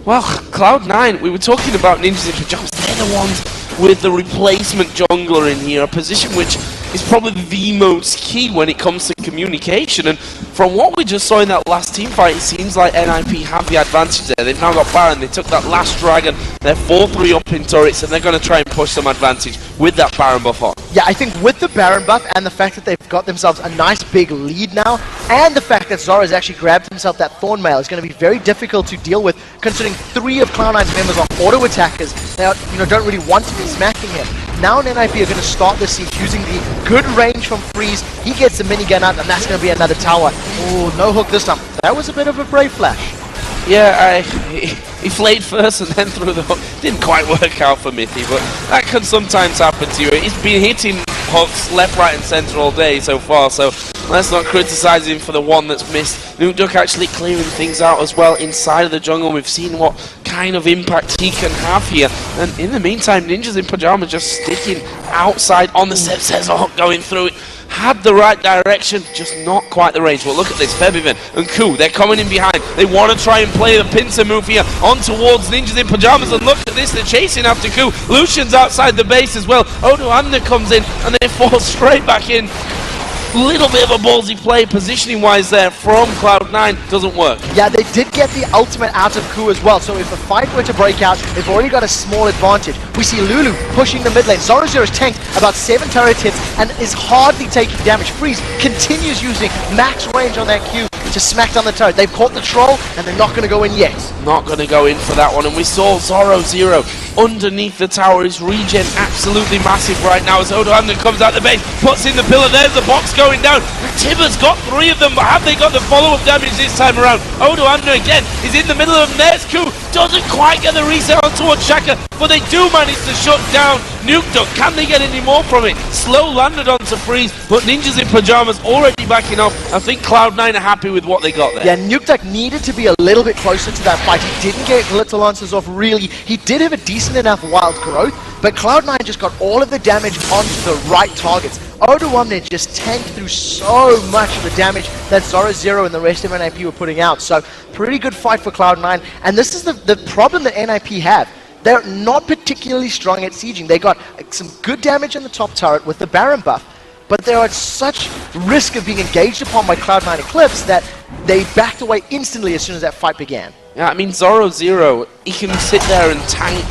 well, Cloud9, we were talking about Ninjas in Pyjamas, they're the ones with the replacement jungler in here, a position which is probably the most key when it comes to communication. And from what we just saw in that last team fight, it seems like NIP have the advantage there. They've now got Baron, they took that last dragon, they're 4-3 up in turrets, and they're going to try and push some advantage with that Baron buff on. Yeah, I think with the Baron buff and the fact that they've got themselves a nice big lead now, and the fact that Zoro's actually grabbed himself that Thorn Mail is going to be very difficult to deal with, considering 3 of Cloud9's members are auto attackers. They are, don't really want to be smacking him. Now NIP are going to start the siege using the good range from Freeze. He gets the minigun out, and that's going to be another tower. Oh, no hook this time. That was a bit of a brave flash. Yeah, he flayed first and then threw the hook. Didn't quite work out for Mithy, but that can sometimes happen to you. He's been hitting hooks left, right and centre all day so far, so let's not criticise him for the one that's missed. Nukeduck actually clearing things out as well inside of the jungle. We've seen what kind of impact he can have here, and in the meantime, Ninjas in Pyjamas just sticking outside on the steps. There's a hook going through it. Had the right direction, just not quite the range. Well, look at this, Febiven and Ku, they're coming in behind. They want to try and play the pincer move here on towards Ninjas in Pyjamas, and look at this, they're chasing after Ku. Lucian's outside the base as well. Odo Amna comes in, and they fall straight back in. Little bit of a ballsy play, positioning-wise there from Cloud9, doesn't work. Yeah, they did get the ultimate out of Ku as well, so if a fight were to break out, they've already got a small advantage. We see Lulu pushing the mid lane. Zoro is tanked about 7 turret hits and is hardly taking damage. Freeze continues using max range on that Q to smack down the turret. They've caught the troll, and they're not going to go in yet. Not going to go in for that one, and we saw Zoro underneath the tower. His regen absolutely massive right now as Odo Amna comes out the base, puts in the pillar. There's the box going down. Tibber's got 3 of them, but have they got the follow-up damage this time around? Odo Amna again is in the middle of them. There's Ku, doesn't quite get the reset on towards Shaka, but they do manage to shut down Nukeduck. Can they get any more from it? Slow landed onto Freeze, but Ninjas in Pyjamas already backing off. I think Cloud9 are happy with what they got there. Yeah, Nukeduck needed to be a little bit closer to that fight. He didn't get little answers off really. He did have a decent enough wild growth, but Cloud9 just got all of the damage onto the right targets. Odo Amna just tanked through so much of the damage that Zoro and the rest of NIP were putting out. So pretty good fight for Cloud9, and this is the problem that NIP have. They're not particularly strong at sieging. They got some good damage in the top turret with the Baron buff, but they're at such risk of being engaged upon by Cloud9 Eclipse that they backed away instantly as soon as that fight began. Yeah, I mean, Zoro, he can sit there and tank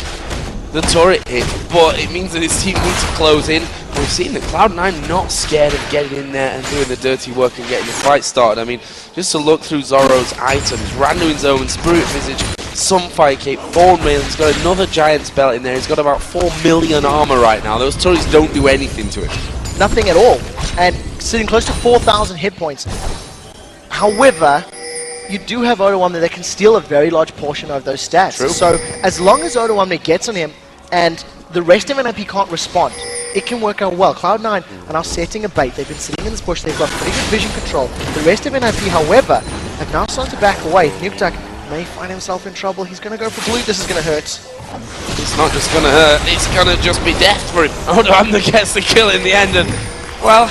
the turret hit, but it means that his team needs to close in. We've seen that Cloud9 not scared of getting in there and doing the dirty work and getting the fight started. I mean, just to look through Zoro's items, Randuin Zone, Spirit Visage, Sunfire Cape, Thorn Mail, he's got another Giant's Belt in there. He's got about 4 million armor right now. Those turrets don't do anything to him. Nothing at all. And sitting close to 4,000 hit points. However, you do have Odo Amna that can steal a very large portion of those stats. True. So as long as Odo Amna gets on him and the rest of NIP can't respond, it can work out well. Cloud9 are now setting a bait. They've been sitting in this bush. They've got pretty good vision control. The rest of NIP, however, have now started to back away. Nukeduck may find himself in trouble. He's going to go for blue. This is going to hurt. It's not just going to hurt. It's going to just be death for him. Odo Amna gets the kill in the end. And, well,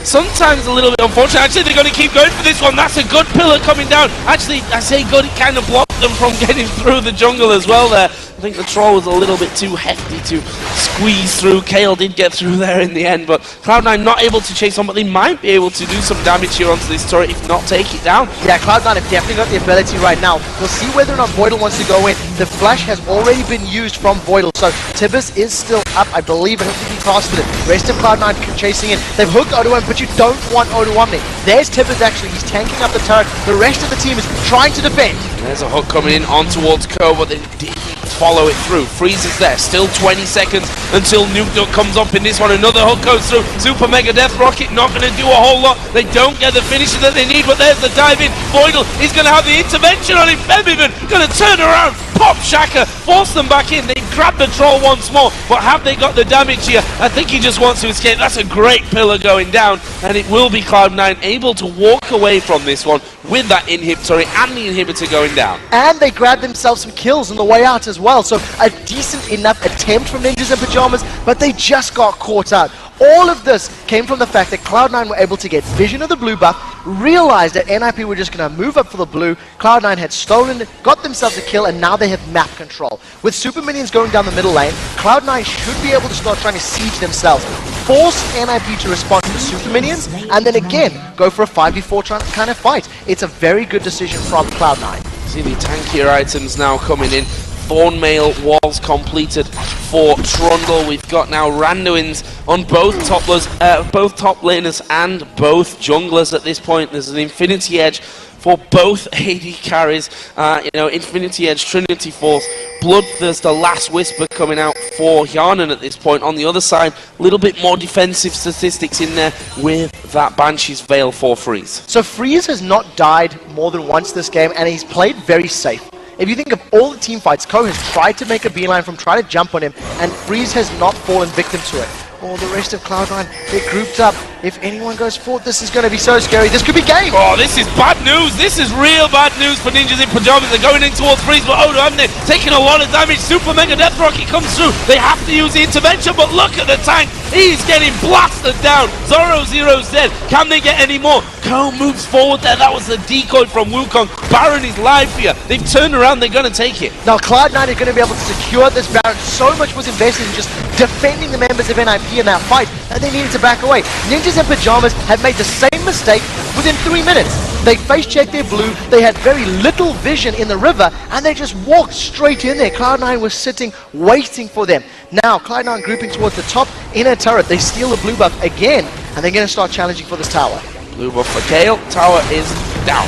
sometimes a little bit unfortunate. Actually, they're going to keep going for this one. That's a good pillar coming down. Actually, I say good. It kind of blocked them from getting through the jungle as well there. I think the troll was a little bit too hefty to squeeze through. Kale did get through there in the end, but Cloud9 not able to chase on, but they might be able to do some damage here onto this turret, if not take it down. Yeah, Cloud9 have definitely got the ability right now. We'll see whether or not Voidal wants to go in. The flash has already been used from Voidal, so Tibbers is still up, I believe. I don't think he casted it. Rest of Cloud9 chasing in. They've hooked Odo Amna, but you don't want Odo Amna. There's Tibbers actually. He's tanking up the turret. The rest of the team is trying to defend. There's a hook coming in on towards Ko, but they didn't follow it through. Freeze is there. Still 20 seconds until Nukeduck comes up in this one. Another hook goes through. Super Mega Death Rocket not going to do a whole lot. They don't get the finisher that they need, but there's the dive in. Voidal is going to have the intervention on him. Febiven going to turn around, pop Shaka, force them back in. They grab the troll once more, but have they got the damage here? I think he just wants to escape. That's a great pillar going down, and it will be Cloud9 able to walk away from this one with that inhibitor and the inhibitor going down. And they grabbed themselves some kills on the way out as well, so a decent enough attempt from Ninjas in Pyjamas, but they just got caught out. All of this came from the fact that Cloud9 were able to get vision of the blue buff, realized that NIP were just going to move up for the blue. Cloud9 had stolen, got themselves a kill, and now they have map control. With super minions going down the middle lane, Cloud9 should be able to start trying to siege themselves, force NIP to respond to the super minions, and then again, go for a 5v4 kind of fight. It's a very good decision from Cloud9. See the tankier items now coming in. Thornmail was completed for Trundle. We've got now Randuins on both top laners and both junglers at this point. There's an Infinity Edge for both AD carries. Infinity Edge, Trinity Force, Bloodthirster, Last Whisper coming out for Hjarnan at this point. On the other side, a little bit more defensive statistics in there with that Banshee's Veil for Freeze. So Freeze has not died more than once this game, and he's played very safe. If you think of all the team fights, Ko has tried to make a beeline from trying to jump on him, and Freeze has not fallen victim to it. All the rest of Cloud9, they're grouped up. If anyone goes forward, this is going to be so scary. This could be game. Oh, this is bad news. This is real bad news for Ninjas in Pyjamas. They're going in towards Freeze, but oh, haven't they? Taking a lot of damage. Super Mega Death Rocket comes through. They have to use the intervention, but look at the tank. He's getting blasted down. Zoro0's dead. Can they get any more? Ko moves forward there. That was the decoy from Wukong. Baron is live here. They've turned around. They're going to take it. Now, Cloud9 are going to be able to secure this Baron. So much was invested in just defending the members of NIP in that fight that they needed to back away. Ninjas in Pyjamas have made the same mistake within 3 minutes. They face-checked their blue, they had very little vision in the river, and they just walked straight in there. Cloud9 was sitting, waiting for them. Now, Cloud9 grouping towards the top inner turret. They steal the blue buff again, and they're going to start challenging for this tower. Blue buff for Kayle. Tower is down.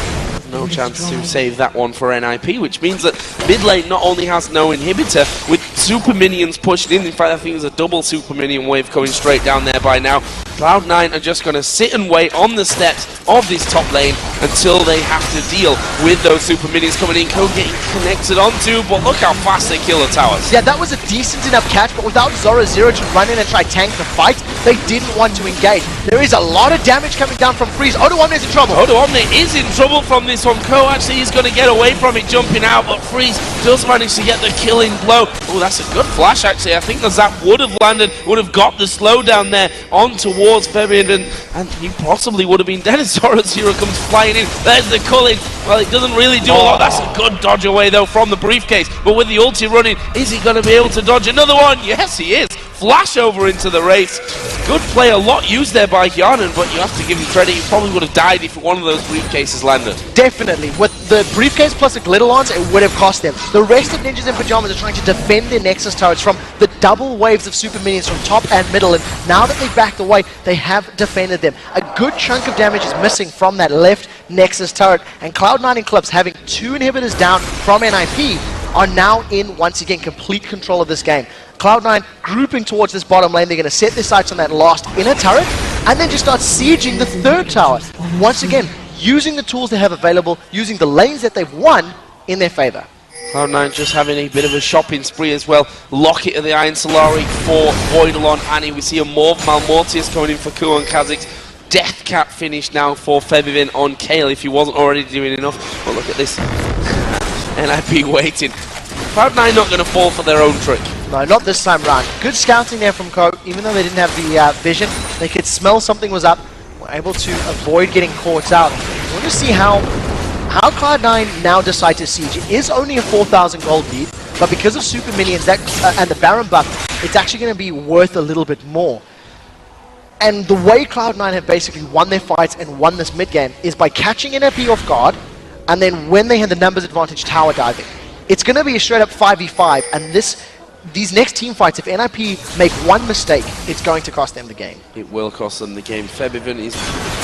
No chance to save that one for NIP, which means that mid lane not only has no inhibitor, with super minions pushed in fact I think there's a double super minion wave coming straight down there by now. Cloud9 are just going to sit and wait on the steps of this top lane until they have to deal with those super minions coming in. Ko getting connected onto, but look how fast they kill the towers. Yeah, that was a decent enough catch, but without Zoro0 to run in and try tank the fight, they didn't want to engage. There is a lot of damage coming down from Freeze. Odoamne is in trouble. Odoamne is in trouble from this one. Ko actually is going to get away from it, jumping out, but Freeze does manage to get the killing blow. Oh, that's a good flash actually. I think the zap would have landed, would have got the slowdown there on towards Febiven, and he possibly would have been dead as Zoro0 comes flying in. There's the culling. Well, it doesn't really do a lot. That's a good dodge away though from the briefcase, but with the ulti running, is he going to be able to dodge another one? Yes, he is. Flash over into the race. Good play, a lot used there by Hjarnan, but you have to give him credit. He probably would have died if one of those briefcases landed. Definitely. With the briefcase plus the glitter lance, it would have cost them. The rest of Ninjas in Pyjamas are trying to defend their Nexus turrets from the double waves of super minions from top and middle, and now that they've backed away, they have defended them. A good chunk of damage is missing from that left Nexus turret, and Cloud9 and Eclipse, having 2 inhibitors down from NIP, are now in, once again, complete control of this game. Cloud9 grouping towards this bottom lane. They're going to set their sights on that last inner turret and then just start sieging the third tower. Once again, using the tools they have available, using the lanes that they've won in their favor. Cloud9 just having a bit of a shopping spree as well. Locket of the Iron Solari for Voidal on Annie. We see a Malmortius coming in for Ku on Kha'Zix. Death Cap finish now for Febiven on Kayle if he wasn't already doing enough. But look at this. NIP waiting. Cloud9 not going to fall for their own trick. No, not this time round. Good scouting there from Ko. Even though they didn't have the vision, they could smell something was up. Were able to avoid getting caught out. I want to see how Cloud9 now decide to siege. It is only a 4,000 gold lead, but because of super minions that and the Baron buff, it's actually going to be worth a little bit more. And the way Cloud9 have basically won their fights and won this mid game is by catching NIP off guard, and then when they had the numbers advantage, tower diving. It's going to be a straight up 5v5, and these next team fights, if NIP make one mistake, it's going to cost them the game. It will cost them the game. Febiven is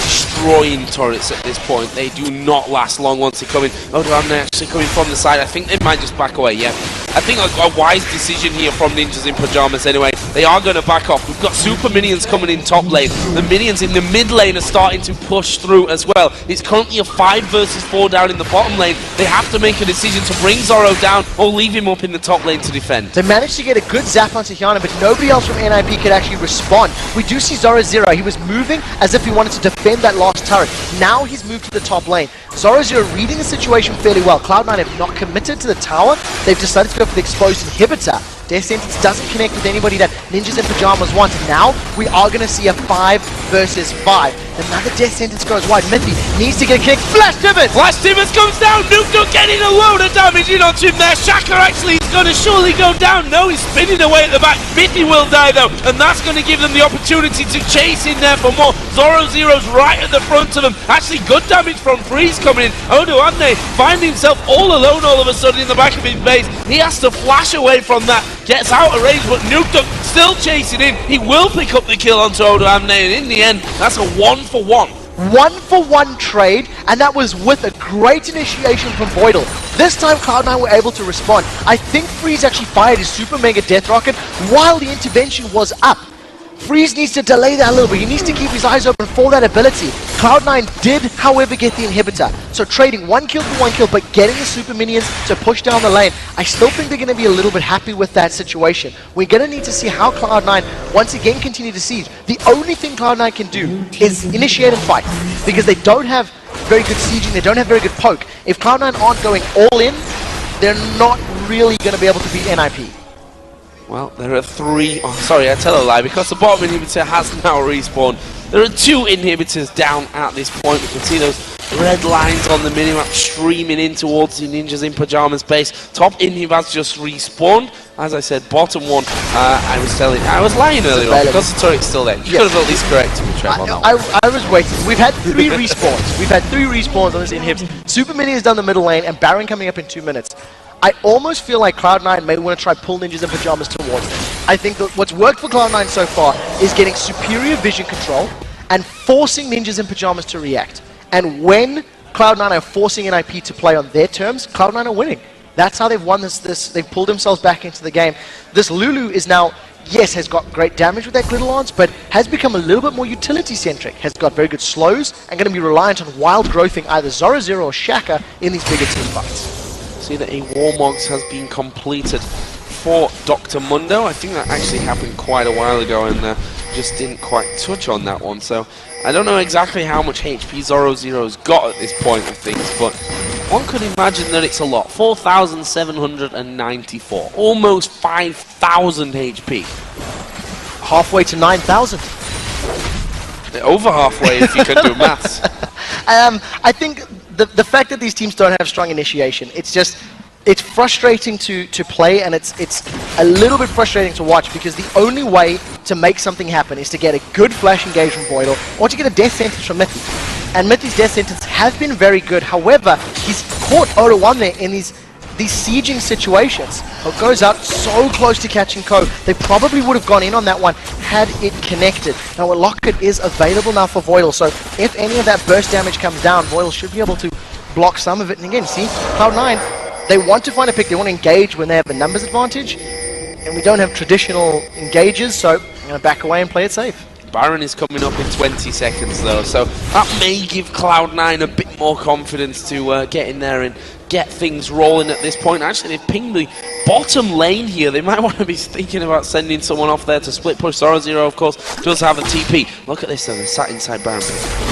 destroying turrets at this point. They do not last long once they come in. Odoamne actually coming from the side. I think they might just back away, yeah. I think a wise decision here from Ninjas in Pyjamas anyway. They are going to back off. We've got super minions coming in top lane. The minions in the mid lane are starting to push through as well. It's currently a 5 versus 4 down in the bottom lane. They have to make a decision to bring Zoro down or leave him up in the top lane to defend. They managed to get a good zap onto Hjarnan, but nobody else from NIP could actually respond. We do see Zoro0. He was moving as if he wanted to defend that last turret. Now he's moved to the top lane. Zoro0 reading the situation fairly well. Cloud9 have not committed to the tower. They've decided to go for the exposed inhibitor. Death Sentence doesn't connect with anybody that Ninjas in Pyjamas wants. Now we are going to see a 5 versus 5. Another Death Sentence goes wide. Mithy needs to get a kick. Flash Tibbets! Flash Tibbets comes down. Nuke getting a load of damage in onto him there. Shaka actually is going to surely go down. No, he's spinning away at the back. Mithy will die though, and that's going to give them the opportunity to chase in there for more. Zoro0's right at the front of them. Actually, good damage from Freeze coming in. Odoamne finding himself all alone all of a sudden in the back of his base. He has to flash away from that. Gets out of range, but Nuke still chasing in. He will pick up the kill onto Odoamne, and in the end, that's a 1-for-1. 1-for-1 trade, and that was with a great initiation from Voidal. This time Cloud9 were able to respond. I think Freeze actually fired his Super Mega Death Rocket while the intervention was up. Freeze needs to delay that a little bit. He needs to keep his eyes open for that ability. Cloud9 did, however, get the inhibitor. So trading 1 kill for 1 kill, but getting the super minions to push down the lane. I still think they're going to be a little bit happy with that situation. We're going to need to see how Cloud9 once again continue to siege. The only thing Cloud9 can do is initiate and fight, because they don't have very good sieging, they don't have very good poke. If Cloud9 aren't going all in, they're not really going to be able to beat NIP. Well, there are 3... Oh, sorry, I tell a lie, because the bottom inhibitor has now respawned. There are 2 inhibitors down at this point. We can see those red lines on the minimap streaming in towards the Ninjas in Pyjamas base. Top inhib has just respawned. As I said, bottom one, I was lying earlier on, because the turret's still there. You could have at least corrected me, Trev, on that. I was waiting. We've had 3 respawns. We've had 3 respawns on this inhibs. Super Minions down the middle lane, and Baron coming up in 2 minutes. I almost feel like Cloud9 may want to try pull Ninjas in Pyjamas towards them. I think that what's worked for Cloud9 so far is getting superior vision control and forcing Ninjas in Pyjamas to react. And when Cloud9 are forcing NIP to play on their terms, Cloud9 are winning. That's how they've won this. They've pulled themselves back into the game. This Lulu is now, yes, has got great damage with that glitter lance, but has become a little bit more utility-centric. Has got very good slows and going to be reliant on wild growthing either Zoro0 or Shaka in these bigger team fights. See that a Warmogs has been completed for Dr. Mundo. I think that actually happened quite a while ago and just didn't quite touch on that one. So I don't know exactly how much HP Zoro0's got at this point of things, but one could imagine that it's a lot. 4,794. Almost 5,000 HP. Halfway to 9,000. Over halfway if you can do maths. I think the fact that these teams don't have strong initiation, it's frustrating to play, and it's a little bit frustrating to watch, because the only way to make something happen is to get a good flash engage from Voidal or to get a death sentence from Mithy. And Mithy's death sentence has been very good. However, he's caught Odoamne in these sieging situations. It goes out so close to catching Ko. They probably would have gone in on that one had it connected. Now a locket is available now for Voidal, so if any of that burst damage comes down, Voidal should be able to block some of it. And again, see, Cloud9, they want to find a pick, they want to engage when they have the numbers advantage, and we don't have traditional engages, so I'm going to back away and play it safe. Baron is coming up in 20 seconds though, so that may give Cloud9 a bit more confidence to get in there and get things rolling at this point. Actually, they've pinged the bottom lane here. They might want to be thinking about sending someone off there to split push. Zoro0, of course, does have a TP. Look at this though, they're sat inside Baron.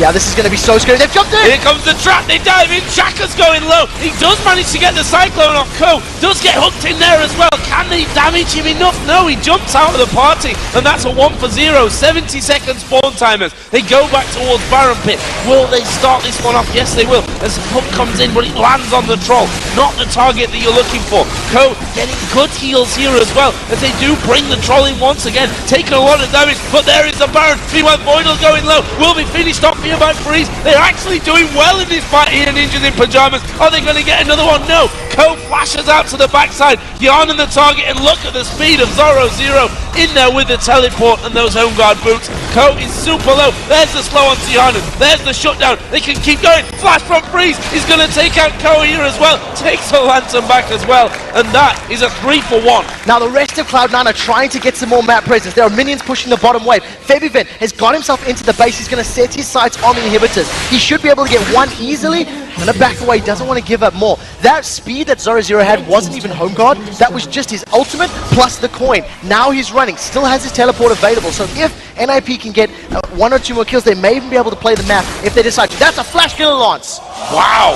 Yeah, this is going to be so scary. They've jumped in! Here comes the trap, they dive in. Shaka's going low. He does manage to get the Cyclone off Ko. Does get hooked in there as well. Can they damage him enough? No, he jumps out of the party, and that's a 1-for-0. 70 seconds spawn timers. They go back towards Baron Pit. Will they start this one off? Yes, they will. As the hook comes in, but it lands on the troll. Not the target that you're looking for. Ko getting good heals here as well, as they do bring the troll in once again. Taking a lot of damage, but there is the Baron. Meanwhile, Voidal going low. Will be finished off here by Freeze. They're actually doing well in this fight here, Ninjas in Pyjamas. Are they going to get another one? No. Ko flashes out to the backside. Yarn on the target, and look at the speed of Zoro0 in there with the teleport and those home guard boots. Ko is super low. There's the slow on Tiana. There's the shutdown. They can keep going. Flash from Freeze. He's going to take out Ko here as well. Takes the lantern back as well, and that is a 3-for-1. Now the rest of Cloud9 are trying to get some more map presence. There are minions pushing the bottom wave. Febiven has got himself into the base. He's going to set his sights on the inhibitors. He should be able to get one easily. And a back away, doesn't want to give up more. That speed that Zoro0 had wasn't even home guard. That was just his ultimate plus the coin. Now he's running, still has his teleport available. So if NIP can get 1 or 2 more kills. They may even be able to play the map if they decide to. That's a flash killer, Lance! Wow!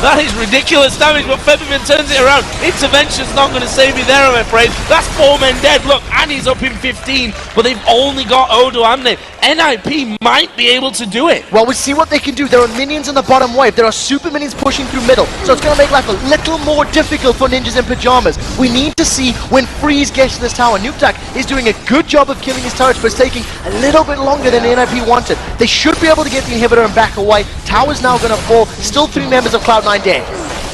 That is ridiculous damage, but Featherman turns it around. Intervention's not going to save me there, I'm afraid. That's 4 men dead. Look, Annie's up in 15, but they've only got Odo, haven't they? NIP might be able to do it. Well, we'll see what they can do. There are minions in the bottom wave. There are super minions pushing through middle. So it's going to make life a little more difficult for Ninjas in Pyjamas. We need to see when Freeze gets to this tower. Nukeduck is doing a good job of killing his turrets, but it's taking a little bit longer than NIP wanted. They should be able to get the inhibitor and back away. Tower's now going to fall. Still 3 members of Cloud9 dead.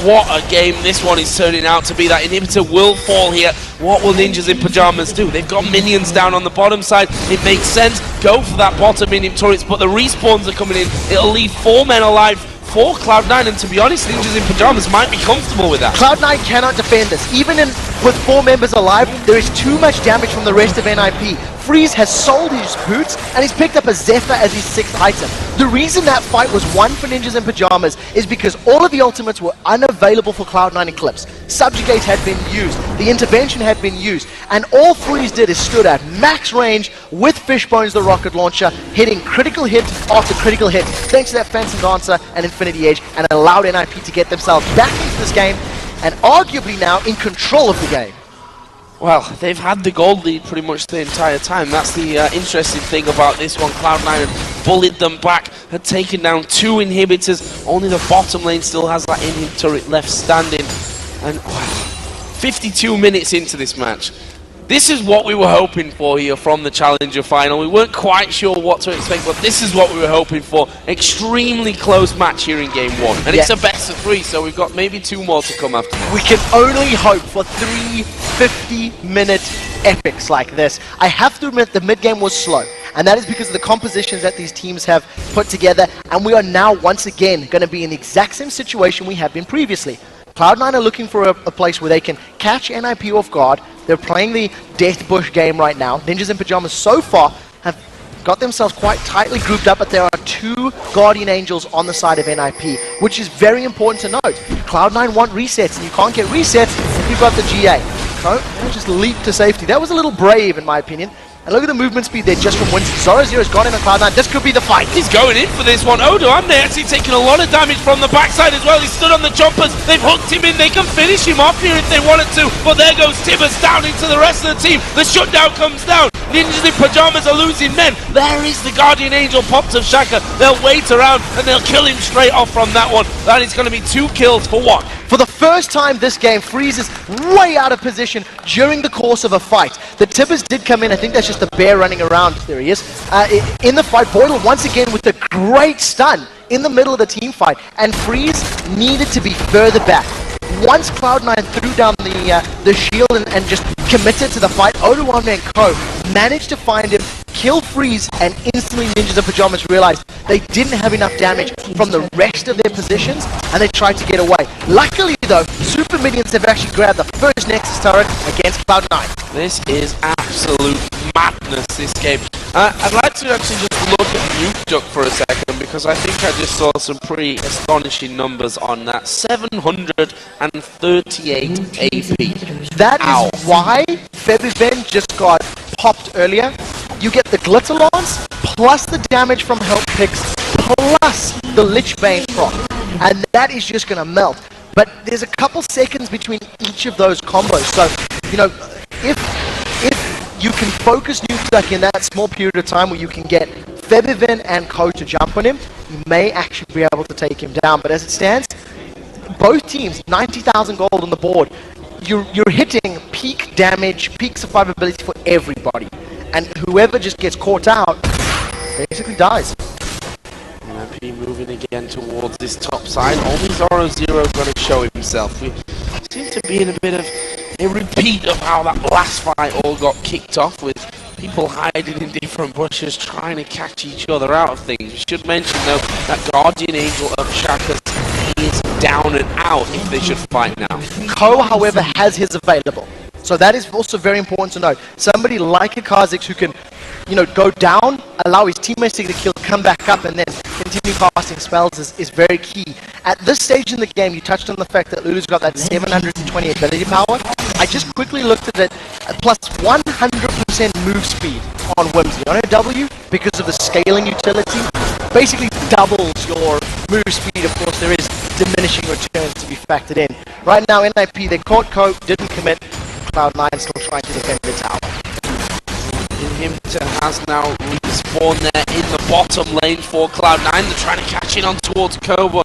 What a game this one is turning out to be. That inhibitor will fall here. What will Ninjas in Pyjamas do? They've got minions down on the bottom side. It makes sense. Go for that bottom minion turrets, but the respawns are coming in. It'll leave 4 men alive for Cloud9, and to be honest, Ninjas in Pyjamas might be comfortable with that. Cloud9 cannot defend this. Even with 4 members alive, there is too much damage from the rest of NIP. Freeze has sold his boots, and he's picked up a Zephyr as his 6th item. The reason that fight was won for Ninjas in Pyjamas is because all of the ultimates were unavailable for Cloud9 Eclipse. Subjugate had been used, the intervention had been used, and all Freeze did is stood at max range with Fishbones the rocket launcher, hitting critical hit after critical hit, thanks to that Phantom Dancer and Infinity Edge, and allowed NIP to get themselves back into this game, and arguably now in control of the game. Well, they've had the gold lead pretty much the entire time. That's the interesting thing about this one. Cloud9 had bullied them back, had taken down 2 inhibitors. Only the bottom lane still has that inhib turret left standing. And 52 minutes into this match. This is what we were hoping for here from the Challenger final. We weren't quite sure what to expect, but this is what we were hoping for. Extremely close match here in game 1. And it's a best of 3, so we've got maybe 2 more to come after this. We can only hope for 3 50-minute epics like this. I have to admit the mid-game was slow, and that is because of the compositions that these teams have put together, and we are now once again going to be in the exact same situation we have been previously. Cloud9 are looking for a place where they can catch NIP off guard. They're playing the Death Bush game right now. Ninjas in Pyjamas so far have got themselves quite tightly grouped up, but there are 2 Guardian Angels on the side of NIP, which is very important to note. Cloud9 want resets, and you can't get resets if you've got the GA. So, just leap to safety. That was a little brave, in my opinion. And look at the movement speed there just from Winston. Zoro0's got in on Cloud9. This could be the fight. He's going in for this one. Odo, and they actually taking a lot of damage from the backside as well. He stood on the choppers. They've hooked him in. They can finish him off here if they wanted to. But there goes Tibbers down into the rest of the team. The shutdown comes down. Ninjas in Pyjamas are losing men. There is the Guardian Angel popped of Shaka. They'll wait around and they'll kill him straight off from that one. That is going to be 2 kills for 1. For the first time this game, Freeze is way out of position during the course of a fight. The Tibbers did come in. I think that's just a bear running around. There he is. In the fight, Boyle once again with a great stun in the middle of the team fight. And Freeze needed to be further back. Once Cloud9 threw down the shield and just committed to the fight, Odo1 and Co managed to find him, kill Freeze, and instantly Ninjas in Pyjamas realized they didn't have enough damage from the rest of their positions, and they tried to get away. Luckily though, Super Minions have actually grabbed the first Nexus turret against Cloud9. This is absolute madness, this game. I'd like to actually just look at Nukeduck for a second, because I think I just saw some pretty astonishing numbers on that. 738 AP. That is why Febiven just got popped earlier. You get the Glitter Lance, plus the damage from Help Picks, plus the Lich Bane proc. And that is just going to melt. But there's a couple seconds between each of those combos. So, you know, if you can focus Nukeduck in that small period of time where you can get Febiven and Co to jump on him, you may actually be able to take him down. But as it stands, both teams, 90,000 gold on the board. You're hitting peak damage, peak survivability for everybody. And whoever just gets caught out basically dies. NIP moving again towards this top side. Only Zoro0 going to show himself. We seem to be in a bit of a repeat of how that last fight all got kicked off, with people hiding in different bushes trying to catch each other out of things. We should mention though that Guardian Angel of Shaka's is down and out if they should fight now. Co, however, has his available. So that is also very important to note. Somebody like a Kha'Zix who can, you know, go down, allow his teammates to get a kill, come back up, and then continue casting spells is very key. At this stage in the game, you touched on the fact that Lulu's got that 720 ability power. I just quickly looked at it, plus 100% move speed on Whimsy. On a W, because of the scaling utility, basically doubles your move speed. Of course, there is diminishing returns to be factored in. Right now, NIP, they caught Cope, didn't commit. Cloud9 still trying to defend the tower. Inhibitor has now respawned there in the bottom lane for Cloud9. They're trying to catch in on towards Koba.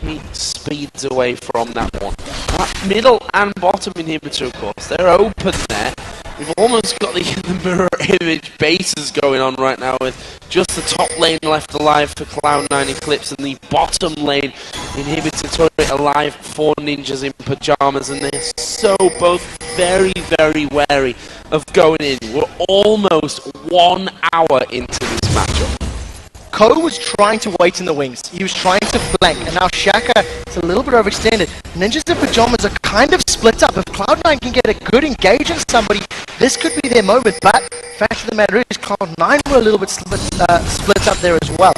He speeds away from that one. That middle and bottom inhibitor, of course, they're open there. We've almost got the mirror image bases going on right now with just the top lane left alive for Cloud9 Eclipse and the bottom lane inhibitor turret alive for Ninjas in Pyjamas, and they're so both very, very wary of going in. We're almost 1 hour into this matchup. Ko was trying to wait in the wings. He was trying to flank, and now Shaka is a little bit overextended. Ninjas in Pyjamas are kind of split up. If Cloud9 can get a good engage on somebody, this could be their moment, but fact of the matter is Cloud9 were a little bit split up there as well.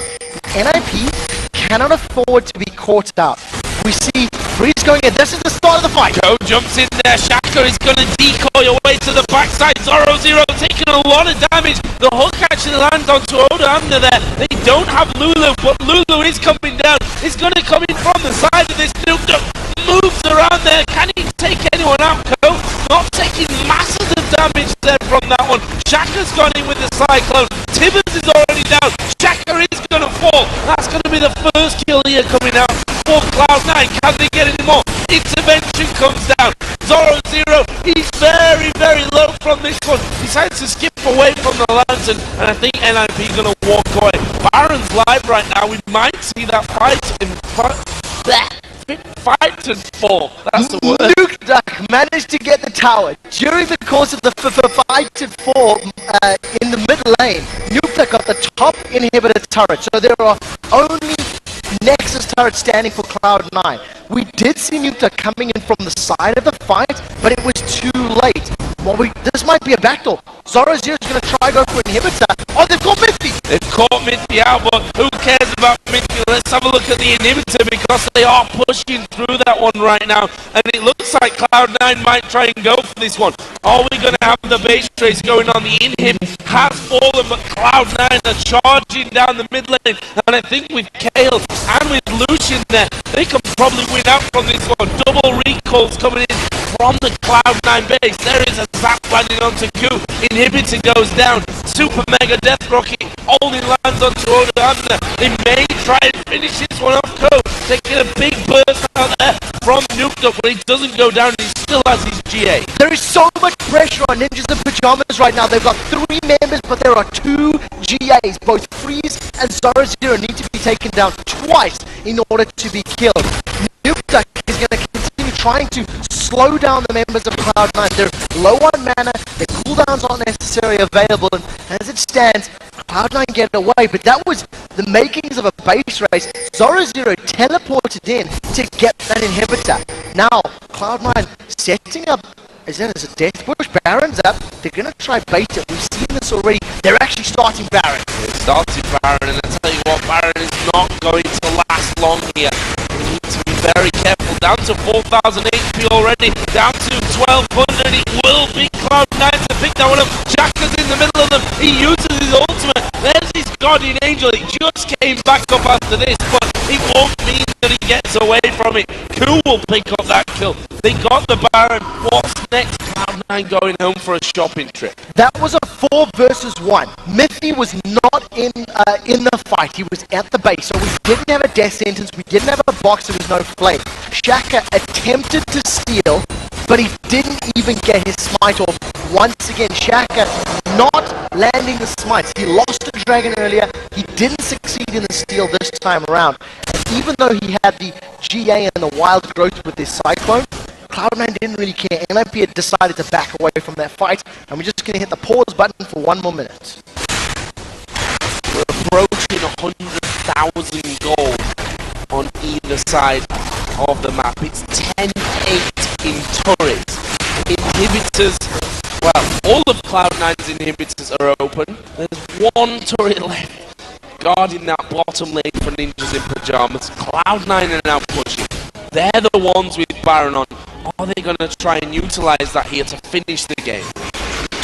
NIP cannot afford to be caught out. We see Breeze going in. This is the start of the fight. Ko jumps in there. Shaka is going to decoy away to the backside. Zoro taking a lot of damage. The hook actually lands onto Oda under there. They don't have Lulu, but Lulu is coming down. He's going to come in from the side of this nuke. Moves around there. Can he take anyone out? Ko not taking massive damage there from that one. Shaka's gone in with the cyclone. Tibbers is already down. Shaka is going to fall. That's going to be the first kill here coming out for Cloud9. Can they get any more? Intervention comes down. Zoro, he's very, very low from this one. Decides to skip away from the lantern, and I think NIP going to walk away. Baron's live right now. We might see that fight in fight and fall. That's the word. Nuke Duck managed to get the tower during the course of the fight and fall in the mid lane. Nuke Duck got the top inhibitor turret, so there are only Nexus turret standing for Cloud9. We did see Nuke Duck coming in from the side of the fight, but it was too late. Well, this might be a backdoor. Zoro Zero's going to try go for an inhibitor. Oh, they've caught Mithy! They've caught Mithy out, but who cares about Mithy? Let's have a look at the inhibitor, because they are pushing through that one right now, and it looks like Cloud9 might try and go for this one. Are we going to have the base trace going on? The inhib has fallen, but Cloud9 are charging down the mid lane, and I think with Kale and with Lucian there, they can probably win out from this one. Double recalls coming in from the Cloud9 base. There is a zap landing onto Q. Inhibitor goes down. Super Mega Death Rocket only lands onto Oda. They may try and finish this one off. Ko taking a big burst out there from Nuke Duck, but he doesn't go down. He still has his GA. There is so much pressure on Ninjas in Pyjamas right now. They've got 3 members, but there are 2 GAs. Both Freeze and Zoro Zero need to be taken down twice in order to be killed. Nuke Duck is going to continue trying to slow down the members of Cloud9. They're low on mana, their cooldowns aren't necessarily available, and as it stands, Cloud9 get away, but that was the makings of a base race. Zoro Zero teleported in to get that inhibitor. Now, Cloud9 setting up, as a death push, Baron's up, they're going to try bait it. We've seen this already. They're actually starting Baron. They're starting Baron, and I tell you what, Baron is not going to last long here. We need to be very careful. Down to 4,000 HP already, down to 1,200. It will be Cloud9 to pick that one up. Shaka's in the middle of them. He uses his ultimate. There's his guardian angel. He just came back up after this, but it won't mean that he gets away from it. Cool will pick up that kill. They got the Baron. What's next? Cloud9 going home for a shopping trip. That was a 4 versus 1. Mithy was not in the fight. He was at the base, so we didn't have a death sentence. We didn't have a box. There was no flame. Shaka attempted to steal, but he didn't even get his smite off. Once again, Shaka not landing the smites. He lost a dragon earlier. He didn't succeed in the steal this time around. And even though he had the GA and the wild growth with this cyclone, Cloud9 didn't really care. NIP had decided to back away from that fight, and we're just going to hit the pause button for 1 more minute. We're approaching 100,000 gold on either side of the map. It's 10-8 in turrets. Inhibitors, well, all of Cloud9's inhibitors are open. There's 1 turret left guarding that bottom lane for Ninjas in Pyjamas. Cloud9 are now pushing. They're the ones with Baron on. are they going to try and utilize that here to finish the game?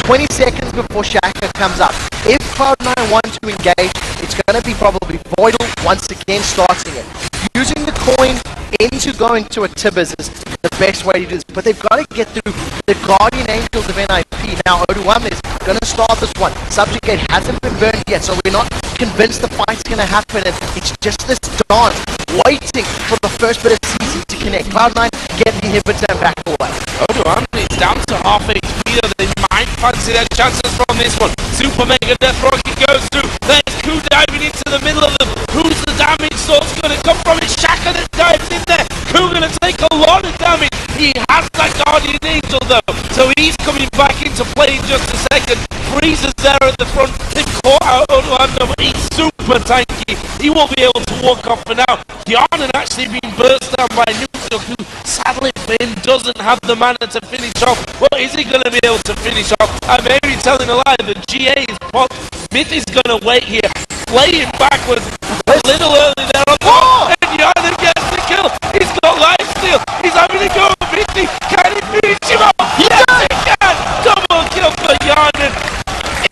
20 seconds before Shaka comes up. If Cloud9 want to engage, it's going to be probably Voidal once again starting it. Using the coin into going to a Tibbers is the best way to do this, but they've got to get through the Guardian Angels of NIP. Now BO1 is going to start this one. Subjugate hasn't been burned yet, so we're not convinced the fight's going to happen, and it's just this dance, waiting for the first bit of CC to connect. Cloud9 get the inhibitor and back away. BO1 is down to half HP, they might fancy their chances from this one. Super Mega Death Rocket goes through, there's Ku diving into the middle of them. Who's the damage source going to come from? It's Shaka that dives in there. Ku going to take a lot of damage. He has that Guardian Angel though, so he's coming back into play in just a second. Freezer's there at the front. They've caught out Orlando, but he's super tanky. He won't be able to walk off for now. Yarnan actually being burst down by Neutral, who sadly Finn doesn't have the mana to finish off. What is he going to be able to finish off? I may be telling a lie. The GA is popped. Myth is going to wait here. Playing backwards a little early there on the and Yarnan gets the kill. He's got life steal. He's having to go with Mithy. Can he finish him off? Yes, he can. Double kill for Yarnan.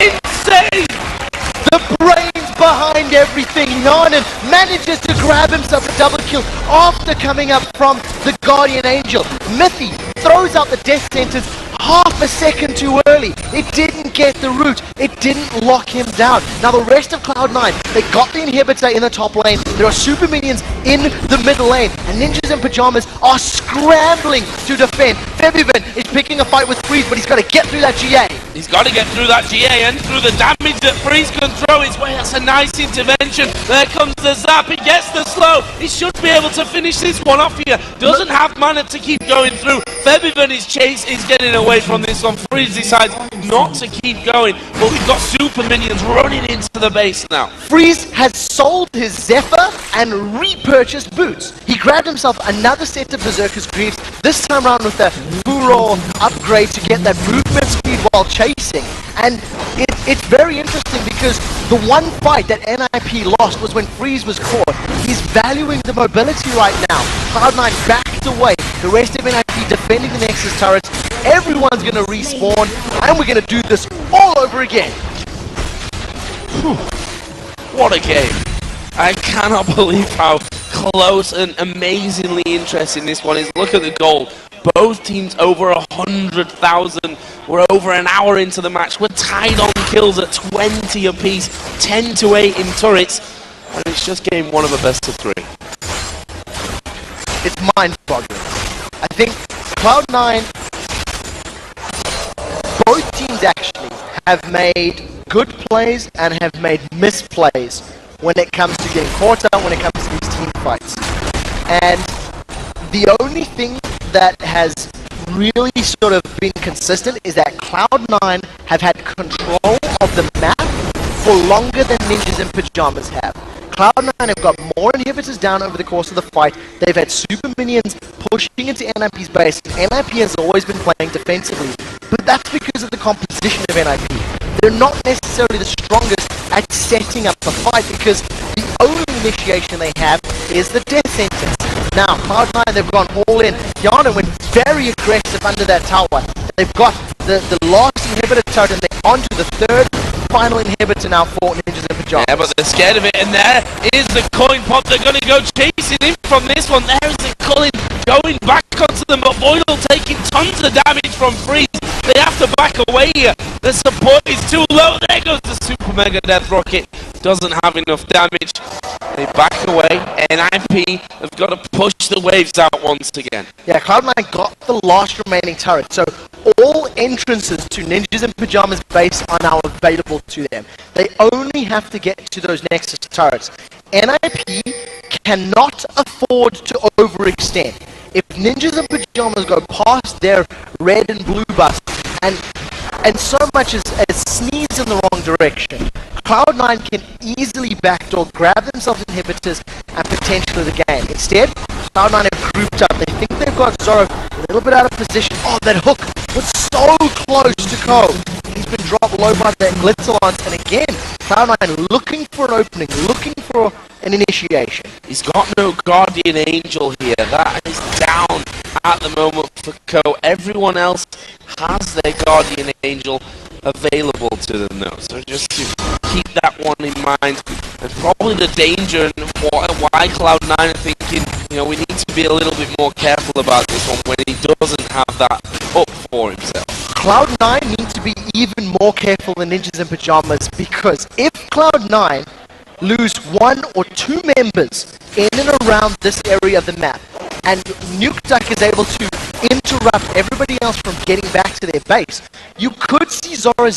Insane. The brains behind everything. Yarnan manages to grab himself a double kill after coming up from the Guardian Angel. Mithy throws out the death sentence half a second too early. It didn't get the root. It didn't lock him down. Now the rest of Cloud9, they got the inhibitor in the top lane. There are super minions in the middle lane. And Ninjas in Pyjamas are scrambling to defend. Febiven is picking a fight with Freeze, but he's got to get through that GA. He's got to get through that GA and through the damage that Freeze can throw his way. That's a nice intervention. There comes the zap. He gets the slow. He should be able to finish this one off here. Doesn't have mana to keep going through. Febiven is getting away from this one. Freeze decides not to keep going, but we've got super minions running into the base now. Freeze has sold his Zephyr and repurchased boots. He grabbed himself another set of Berserker's Greaves, this time around with a Furor upgrade to get that movement speed while chasing. And it's very interesting because the one fight that NIP lost was when Freeze was caught. He's valuing the mobility right now. Cloud9 backed away. The rest of NIP defending the Nexus turrets. Everyone's going to respawn, and we're going to do this all over again. Whew. What a game. I cannot believe how close and amazingly interesting this one is. Look at the goal. Both teams over 100,000. We're over an hour into the match. We're tied on kills at 20 apiece, 10-8 in turrets, and it's just game one of a best of 3. It's mind-boggling. I think Cloud9, both teams actually have made good plays and have made misplays when it comes to getting caught up, when it comes to these team fights. And the only thing that has really sort of been consistent is that Cloud9 have had control of the map for longer than Ninjas in Pyjamas have. Cloud9 have got more inhibitors down over the course of the fight. They've had super minions pushing into NIP's base. NIP has always been playing defensively, but that's because of the composition of NIP. They're not necessarily the strongest at setting up the fight because the only initiation they have is the death sentence. Now, Cloud9, they've gone all in. Yarnan went very aggressive under that tower. They've got the last inhibitor turret and they're onto the third final inhibitor now for Ninjas in Pyjamas. Yeah, but they're scared of it, and there is the coin pop. They're going to go chasing him from this one. There's the Cullen going back onto them, but Voidal taking tons of damage from Freeze. They have to back away here. The support is too low. There goes the Super Mega Death Rocket. Doesn't have enough damage. They back away. NIP have got to push the waves out once again. Yeah, Cloud9 got the last remaining turret, so all entrances to Ninjas in Pyjamas base are now available to them. They only have to get to those Nexus turrets. NIP cannot afford to overextend. If Ninjas in Pyjamas go past their red and blue bus and so much as sneeze in the wrong direction, Cloud9 can easily backdoor, grab themselves inhibitors, and potentially the game. Instead, Cloud9 have grouped up. They think they've got Zoro a little bit out of position. Oh, that hook was so close to Ko. He's been dropped low by that Glitzerlance, and again, Cloud9 looking for an opening, looking for an initiation. He's got no Guardian Angel here. That is down at the moment for Co. Everyone else has their Guardian Angel available to them though, so just to keep that one in mind. And probably the danger and why Cloud9 are thinking, you know, we need to be a little bit more careful about this one when he doesn't have that up for himself. Cloud9 need to be even more careful than Ninjas in Pyjamas, because if Cloud9 lose one or two members in and around this area of the map, and NukeDuck is able to interrupt everybody else from getting back to their base, you could see Zoro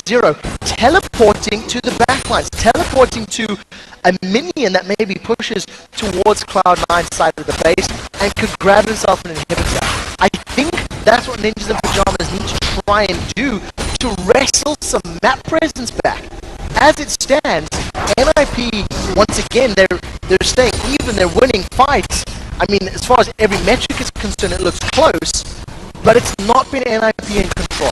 teleporting to the backlines, teleporting to a minion that maybe pushes towards Cloud9's side of the base and could grab himself an inhibitor. I think that's what Ninjas in Pyjamas need to try and do to wrestle some map presence back. As it stands, NIP, once again, they're staying even, they're winning fights. I mean, as far as every metric is concerned, it looks close, but it's not been NIP in control.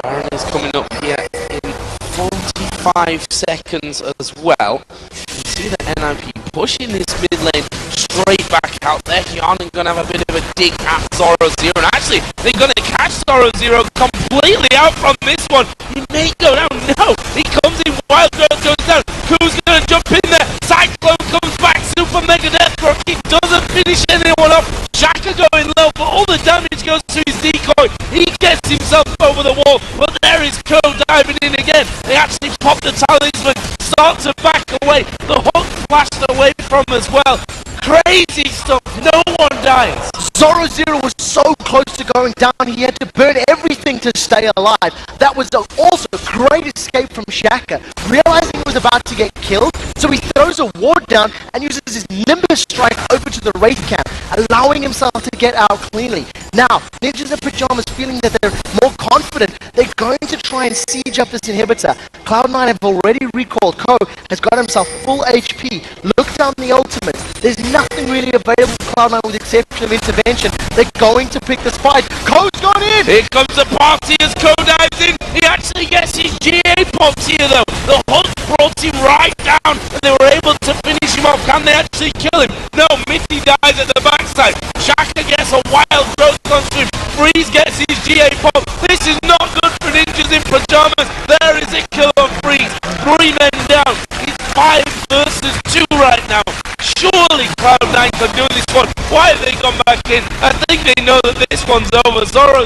Baron is coming up here in 45 seconds as well. You see the NIP pushing this mid lane straight back out there. Hyun going to have a bit of a dig at Zoro, and actually they're going to catch Zoro completely out from this one. He may go down, no, he comes in, Wild Growth goes down, who's going to jump in there? Cyclone comes back, Super Mega Death Rock, he doesn't finish anyone up. Shaka going low, but all the damage goes to his decoy. He gets himself over the wall, but there is Co diving in again. They actually pop the talisman, start to back away. The hook flashed away from as well. Crazy stuff, no one dies. Zoro was so close to going down, he had to burn everything to stay alive. That was also a great escape from Shaka. Realizing he was about to get killed, so he throws a ward down and uses his Nimbus strike over to the Wraith camp, allowing himself to get out cleanly. Now, Ninjas in Pyjamas feeling that they're more confident, they're going to try and siege up this inhibitor. Cloud9 have already recalled. Co has got himself full HP. Look down the ultimate. There's nothing really available for Cloud9 with the exception of intervention. They're going to pick this fight. Co's gone in! Here comes the party as Co dives in. He actually gets his GA pops here though. The hook brought him right down and they were able to finish him off. Can they actually kill him? No, Mitty dies at the backside. Shaka gets a Wild Growth on him. Freeze gets his GA pop. This is not good for Ninjas in Pyjamas. There is a kill on Freeze. 3 men down. It's 5 versus 2 right now. Surely Cloud9 can do this one. Why have they gone back in? I think they know that this one's over. Zoro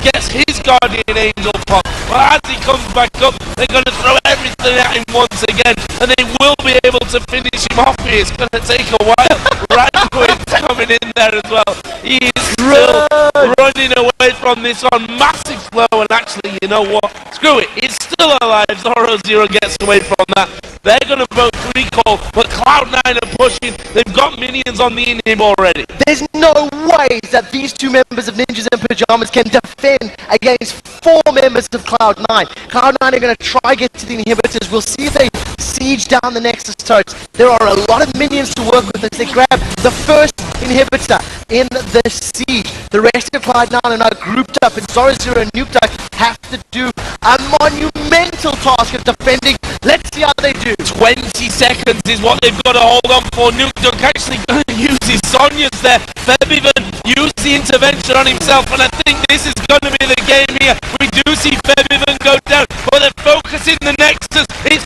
gets his Guardian Angel pop. But as he comes back up, they're going to throw everything at him once again. And they will be able to finish him off here. It's going to take a while. Radquid's coming in there as well. He is still running away from this one. Massive flow. And actually, you know what? Screw it. It's still alive. Zoro gets away from that. They're going to both recall. But Cloud9 are pushing. They've got minions on the inhib already. There's no way that these 2 members of Ninjas in Pyjamas can defend against 4 members of Cloud9. Cloud9 are going to try get to the inhibitors. We'll see if they siege down the Nexus turrets. There are a lot of minions to work with as they grab the first inhibitor in the siege. The rest of Cloud9 are now grouped up, and Zoro and NukeDuck have to do a monumental task of defending. Let's see how they do. 20 seconds is what they've got to hold on for. NukeDuck actually going to use his Sonya's there. Febiven used the intervention on himself, and I think this is going to be the game here. We do see Febiven go down, but they're focusing the Nexus. It's